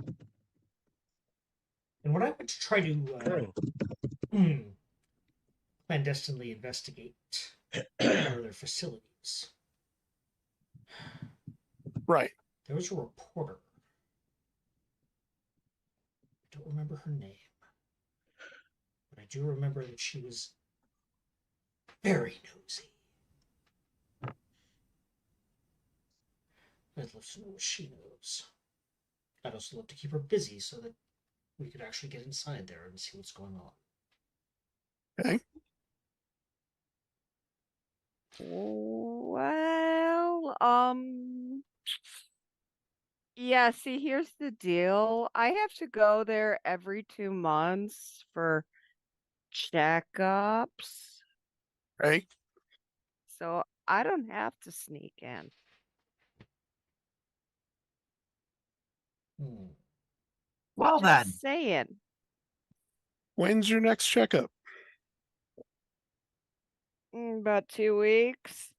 [SPEAKER 2] And when I went to try to clandestinely investigate one of their facilities,
[SPEAKER 7] Right.
[SPEAKER 2] there was a reporter. I don't remember her name, but I do remember that she was very nosy. I'd love to know what she knows. I'd also love to keep her busy so that we could actually get inside there and see what's going on.
[SPEAKER 7] Okay.
[SPEAKER 4] Well, yeah, see, here's the deal. I have to go there every 2 months for checkups.
[SPEAKER 7] Right.
[SPEAKER 4] So I don't have to sneak in.
[SPEAKER 5] Well,
[SPEAKER 4] Just
[SPEAKER 5] then.
[SPEAKER 4] saying.
[SPEAKER 7] When's your next checkup?
[SPEAKER 4] About 2 weeks.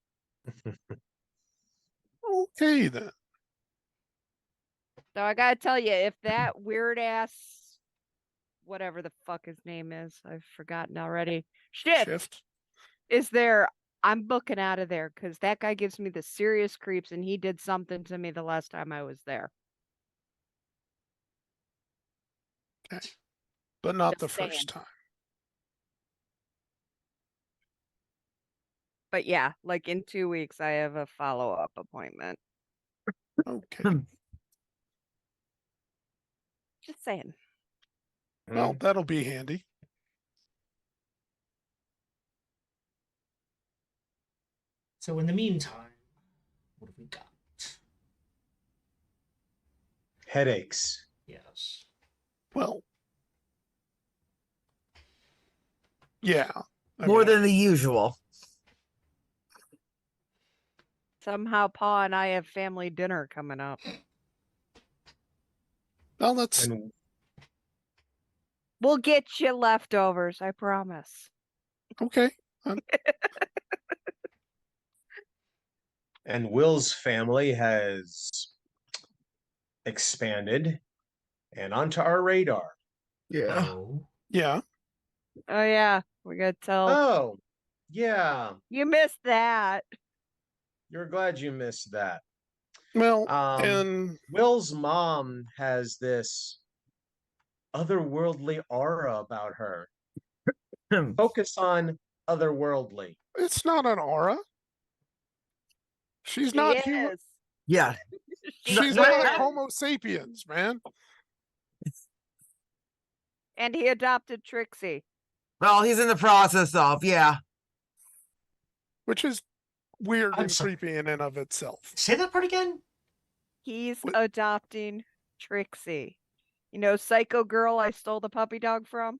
[SPEAKER 7] Okay, then.
[SPEAKER 4] So I gotta tell you, if that weird ass, whatever the fuck his name is, I've forgotten already. Shift is there, I'm booking out of there because that guy gives me the serious creeps, and he did something to me the last time I was there.
[SPEAKER 7] Okay. But not
[SPEAKER 4] Just
[SPEAKER 7] the
[SPEAKER 4] saying.
[SPEAKER 7] first time.
[SPEAKER 4] But yeah, like in 2 weeks, I have a follow-up appointment.
[SPEAKER 7] Okay.
[SPEAKER 4] Just saying.
[SPEAKER 7] Well, that'll be handy.
[SPEAKER 2] So in the meantime, what have we got?
[SPEAKER 6] Headaches.
[SPEAKER 2] Yes.
[SPEAKER 7] Well, yeah.
[SPEAKER 5] More than the usual.
[SPEAKER 4] Somehow Pa and I have family dinner coming up.
[SPEAKER 7] Well, that's
[SPEAKER 6] And
[SPEAKER 4] We'll get you leftovers, I promise.
[SPEAKER 7] okay.
[SPEAKER 6] and Will's family has expanded and onto our radar.
[SPEAKER 5] Yeah.
[SPEAKER 2] Oh,
[SPEAKER 7] Yeah.
[SPEAKER 4] Oh yeah, we gotta tell.
[SPEAKER 6] Oh, yeah.
[SPEAKER 4] You missed that.
[SPEAKER 6] You're glad you missed that.
[SPEAKER 7] Well,
[SPEAKER 6] Um,
[SPEAKER 7] and
[SPEAKER 6] Will's mom has this otherworldly aura about her. Focus on otherworldly.
[SPEAKER 7] it's not an aura. She's
[SPEAKER 4] She
[SPEAKER 7] not human.
[SPEAKER 4] is.
[SPEAKER 5] Yeah.
[SPEAKER 4] She
[SPEAKER 7] She's
[SPEAKER 5] no,
[SPEAKER 7] not
[SPEAKER 4] is.
[SPEAKER 7] Homo sapiens, man.
[SPEAKER 4] And he adopted Trixie.
[SPEAKER 5] Well, he's in the process of, yeah.
[SPEAKER 7] Which is weird
[SPEAKER 2] I'm
[SPEAKER 7] and
[SPEAKER 2] sorry.
[SPEAKER 7] creepy in and of itself.
[SPEAKER 2] Say that part again.
[SPEAKER 4] He's
[SPEAKER 7] What-
[SPEAKER 4] adopting Trixie. You know, Psycho Girl I stole the puppy dog from?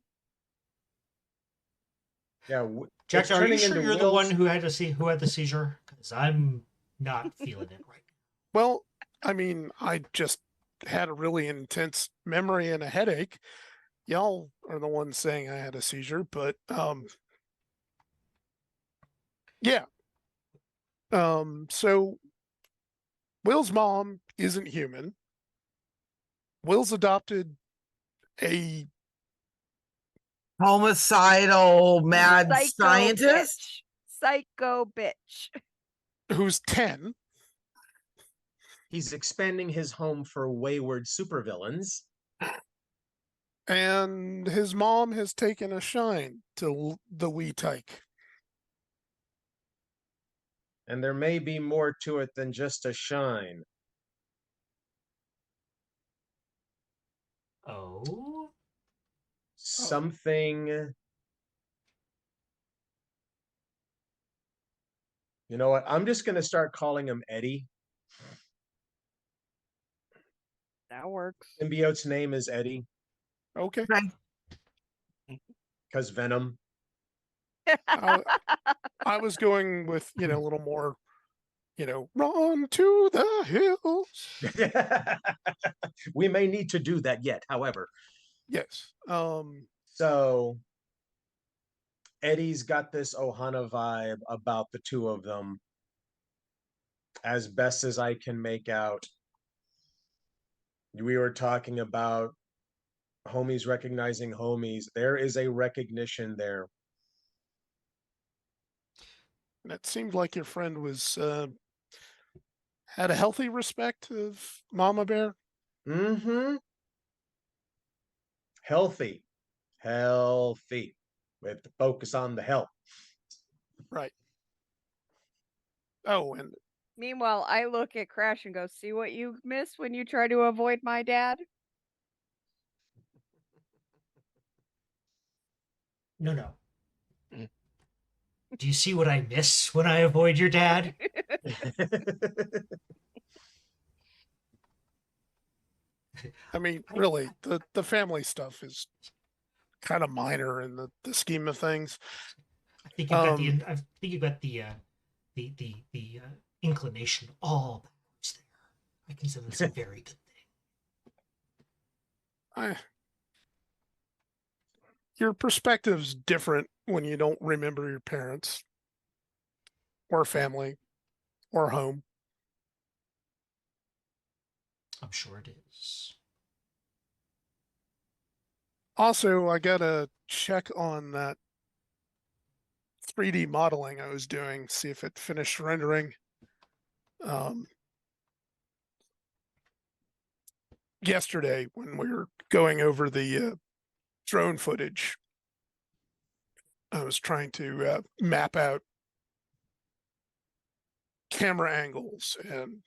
[SPEAKER 6] Yeah,
[SPEAKER 2] Jack,
[SPEAKER 6] it's
[SPEAKER 2] are you
[SPEAKER 6] turning
[SPEAKER 2] sure
[SPEAKER 6] into
[SPEAKER 2] you're the one
[SPEAKER 6] Will's-
[SPEAKER 2] who had the seizure? Because I'm not feeling it right now.
[SPEAKER 7] Well, I mean, I just had a really intense memory and a headache. Y'all are the ones saying I had a seizure, but yeah. So Will's mom isn't human. Will's adopted a
[SPEAKER 5] Homicidal mad
[SPEAKER 4] Psycho
[SPEAKER 5] scientist.
[SPEAKER 4] bitch. Psycho bitch.
[SPEAKER 7] who's 10.
[SPEAKER 6] He's expanding his home for wayward supervillains.
[SPEAKER 7] And his mom has taken a shine to the wee tyke.
[SPEAKER 6] And there may be more to it than just a shine.
[SPEAKER 2] Oh,
[SPEAKER 6] Something. You know what? I'm just going to start calling him Eddie.
[SPEAKER 4] That works.
[SPEAKER 6] Symbiote's name is Eddie
[SPEAKER 7] Okay.
[SPEAKER 6] because Venom.
[SPEAKER 7] I was going with, a little more, run to the hills.
[SPEAKER 6] We may need to do that yet, however.
[SPEAKER 7] Yes.
[SPEAKER 6] So Eddie's got this Ohana vibe about the two of them. As best as I can make out. We were talking about homies recognizing homies. There is a recognition there.
[SPEAKER 7] And it seemed like your friend was had a healthy respect of Mama Bear.
[SPEAKER 6] Mm-hmm. Healthy. Healthy. With the focus on the health.
[SPEAKER 7] Right. Oh, and
[SPEAKER 4] Meanwhile, I look at Crash and go, see what you miss when you try to avoid my dad?
[SPEAKER 2] no. Do you see what I miss when I avoid your dad?
[SPEAKER 7] I mean, really, the family stuff is kind of minor in the scheme of things.
[SPEAKER 2] I think you've got the. I think you've got the inclination. All powers there. I consider this a very good thing.
[SPEAKER 7] Your perspective's different when you don't remember your parents or family or home.
[SPEAKER 2] I'm sure it is.
[SPEAKER 7] Also, I gotta check on that 3D modeling I was doing, see if it finished rendering. Yesterday, when we were going over the drone footage, I was trying to map out camera angles and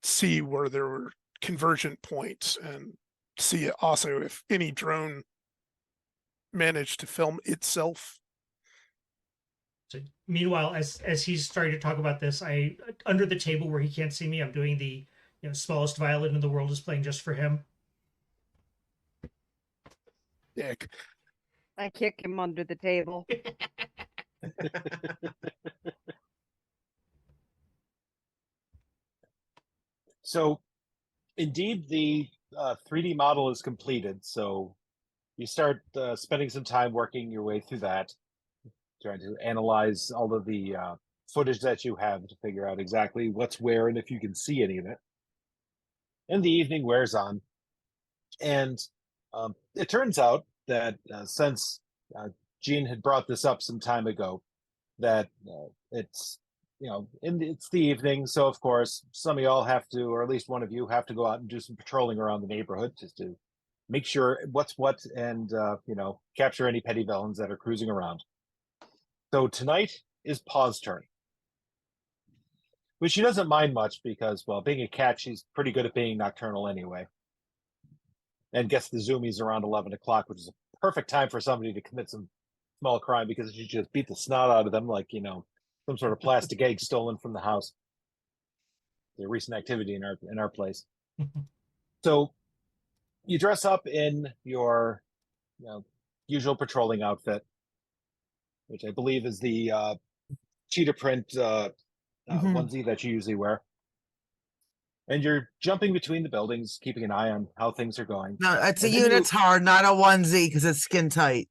[SPEAKER 7] see where there were convergent points and see also if any drone managed to film itself.
[SPEAKER 2] So meanwhile, as he's starting to talk about this, I under the table where he can't see me, I'm doing the smallest violin in the world is playing just for him.
[SPEAKER 7] Yeah.
[SPEAKER 4] I kick him under the table.
[SPEAKER 3] So, indeed, the 3D model is completed. So, you start spending some time working your way through that, trying to analyze all of the footage that you have to figure out exactly what's where and if you can see any of it. And the evening wears on. And it turns out that since Gene had brought this up some time ago, that it's it's the evening, so of course some of y'all have to, or at least one of you have to go out and do some patrolling around the neighborhood just to make sure what's what and capture any petty villains that are cruising around. So tonight is Paw's turn, which she doesn't mind much because, well, being a cat, she's pretty good at being nocturnal anyway, and gets the zoomies around 11 o'clock, which is a perfect time for somebody to commit some small crime because she just beat the snot out of them like some sort of plastic egg stolen from the house. The recent activity in our place. So you dress up in your usual patrolling outfit, which I believe is the cheetah print onesie that you usually wear. And you're jumping between the buildings, keeping an eye on how things are going.
[SPEAKER 5] No, it's a
[SPEAKER 3] And then
[SPEAKER 5] unit's hard, not a onesie because it's skin tight.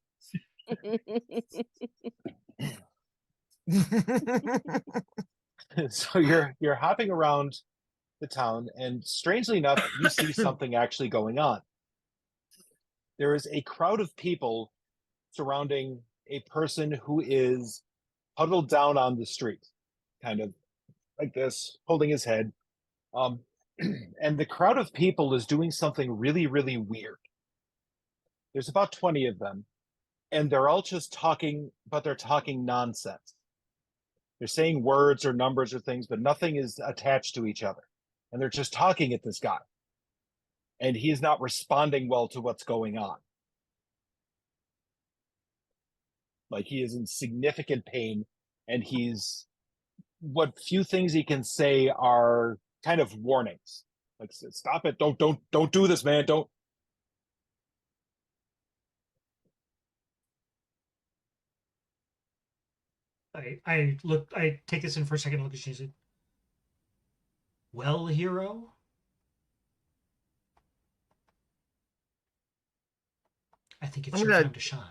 [SPEAKER 3] So you're hopping around the town, and strangely enough, you see something actually going on. There is a crowd of people surrounding a person who is huddled down on the street, kind of like this, holding his head. And the crowd of people is doing something really, really weird. There's about 20 of them, and they're all just talking, but they're talking nonsense. They're saying words or numbers or things, but nothing is attached to each other. And they're just talking at this guy. And he is not responding well to what's going on. Like, he is in significant pain, and what few things he can say are kind of warnings. Like, stop it, don't do this, man, don't.
[SPEAKER 2] I take this in for a second and look at you. Well, hero, I think it's your time to shine.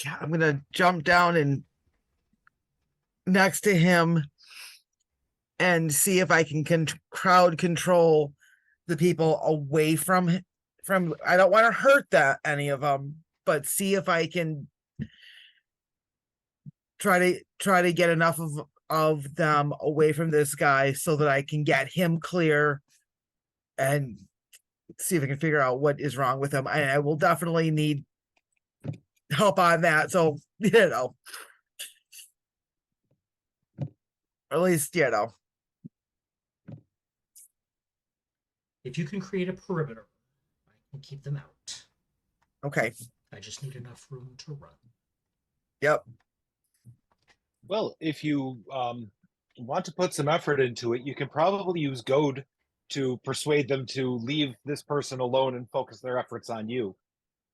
[SPEAKER 5] Yeah, I'm gonna jump down and next to him and see if I can crowd control the people away from I don't want to hurt any of them, but see if I can try to get enough of them away from this guy so that I can get him clear and see if I can figure out what is wrong with him. I will definitely need help on that. So, or at least,
[SPEAKER 2] If you can create a perimeter, I can keep them out.
[SPEAKER 5] Okay.
[SPEAKER 2] I just need enough room to run.
[SPEAKER 5] Yep.
[SPEAKER 3] Well, if you want to put some effort into it, you can probably use goad to persuade them to leave this person alone and focus their efforts on you.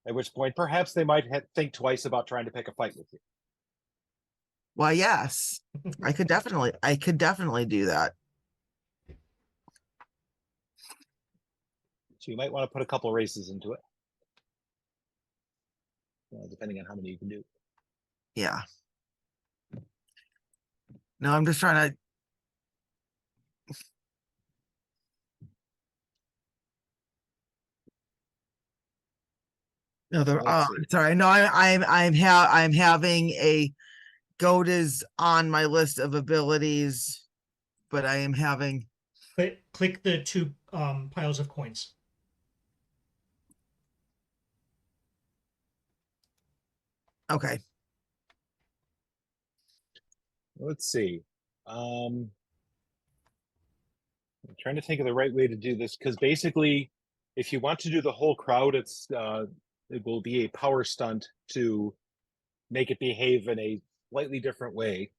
[SPEAKER 3] At which point, perhaps they might think twice about trying to pick a fight with you.
[SPEAKER 5] Well, yes, I could definitely do that.
[SPEAKER 3] So you might want to put a couple races into it, depending on how many you can do.
[SPEAKER 5] Yeah. No, I'm just trying to. No, sorry. No, I'm having a goat is on my list of abilities, but I am having.
[SPEAKER 2] But click the two piles of coins.
[SPEAKER 5] Okay.
[SPEAKER 3] Let's see. I'm trying to think of the right way to do this, because basically, if you want to do the whole crowd, it will be a power stunt to make it behave in a slightly different way.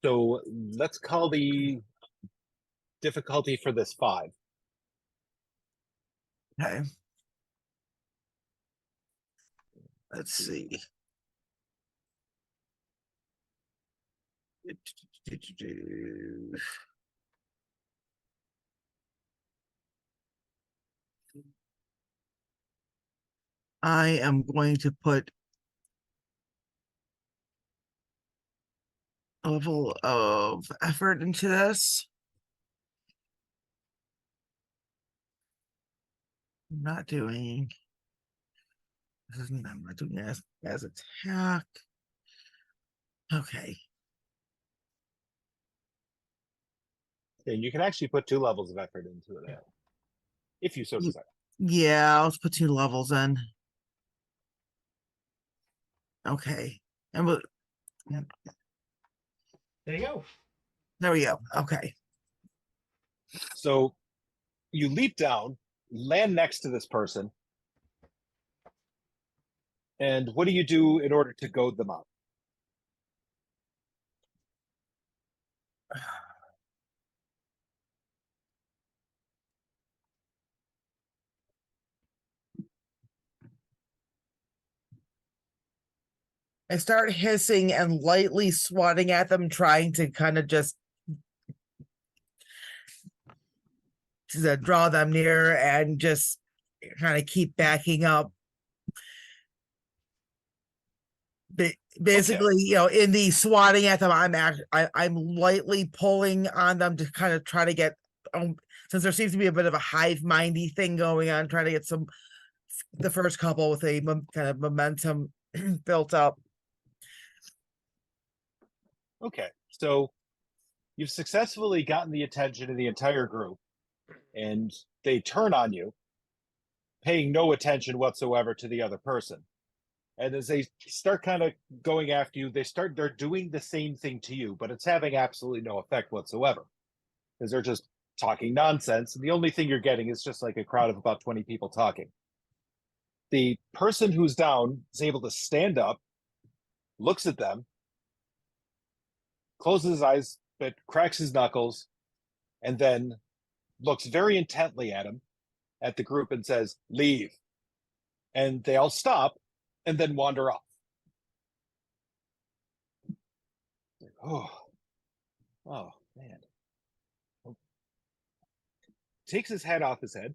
[SPEAKER 3] So let's call the difficulty for this 5.
[SPEAKER 5] Okay. Let's see. I am going to put a level of effort into this. I'm not doing. I'm not doing as attack. Okay.
[SPEAKER 3] And you can actually put 2 levels of effort into it, if you so
[SPEAKER 5] Ye-
[SPEAKER 3] desire.
[SPEAKER 5] Yeah, let's put 2 levels in. Okay. And we'll,
[SPEAKER 2] There you go.
[SPEAKER 5] there we go. Okay.
[SPEAKER 3] So you leap down, land next to this person, and what do you do in order to goad them out?
[SPEAKER 5] I start hissing and lightly swatting at them, trying to kind of just to draw them near and just kind of keep backing up. Basically, you know, in the swatting at them, I'm lightly pulling on them to kind of try to get, since there seems to be a bit of a hive mindy thing going on, trying to get the first couple with a kind of momentum built up.
[SPEAKER 3] Okay, so you've successfully gotten the attention of the entire group, and they turn on you, paying no attention whatsoever to the other person. And as they start kind of going after you, they're doing the same thing to you, but it's having absolutely no effect whatsoever because they're just talking nonsense. And the only thing you're getting is just like a crowd of about 20 people talking. The person who's down is able to stand up, looks at them, closes his eyes, but cracks his knuckles, and then looks very intently at the group, and says, "Leave." And they all stop and then wander off. Oh man. Takes his hat off his head,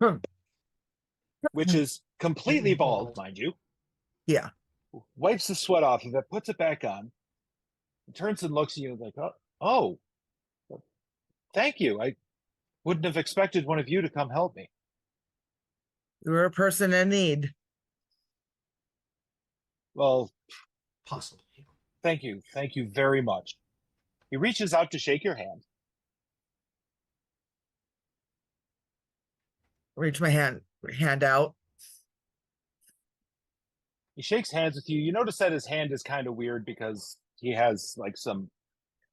[SPEAKER 3] which is completely bald, mind you.
[SPEAKER 5] Yeah.
[SPEAKER 3] Wipes the sweat off of it, puts it back on, turns and looks at you like, oh, thank you. I wouldn't have expected one of you to come help me.
[SPEAKER 5] You're a person in need.
[SPEAKER 3] Well,
[SPEAKER 2] Possibly.
[SPEAKER 3] thank you. Thank you very much. He reaches out to shake your hand.
[SPEAKER 5] Reach my hand out.
[SPEAKER 3] He shakes hands with you. You notice that his hand is kind of weird because he has like some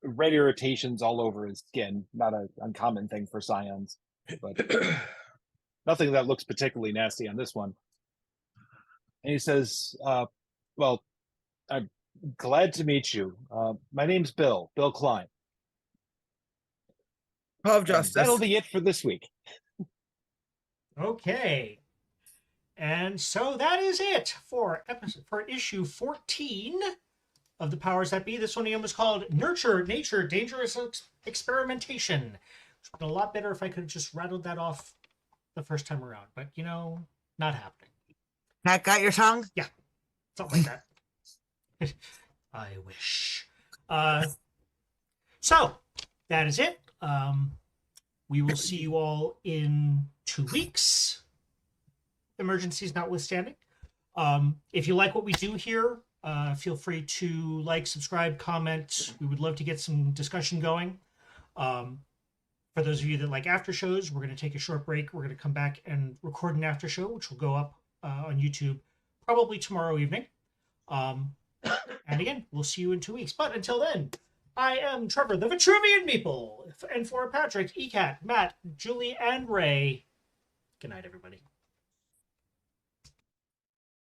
[SPEAKER 3] red irritations all over his skin. Not an uncommon thing for scions, but nothing that looks particularly nasty on this one. And he says, well, I'm glad to meet you. My name's Bill Klein.
[SPEAKER 5] Of justice.
[SPEAKER 3] That'll be it for this week.
[SPEAKER 2] Okay. And so that is it for issue 14 of The Powers That Be. This one again was called Nurture Nature Dangerous Experimentation. It's been a lot better if I could have just rattled that off the first time around, but you know, not happening.
[SPEAKER 5] That got your tongue?
[SPEAKER 2] Yeah, something like that. I wish. So that is it. We will see you all in 2 weeks. Emergencies notwithstanding. If you like what we do here, feel free to like, subscribe, comment. We would love to get some discussion going. For those of you that like after shows, we're going to take a short break. We're going to come back and record an after show, which will go up on YouTube probably tomorrow evening. And again, we'll see you in 2 weeks. But until then, I am Trevor, the Vitruvian Meeple. And for Patrick, ECAT, Matt, Julie, and Ray, good night, everybody.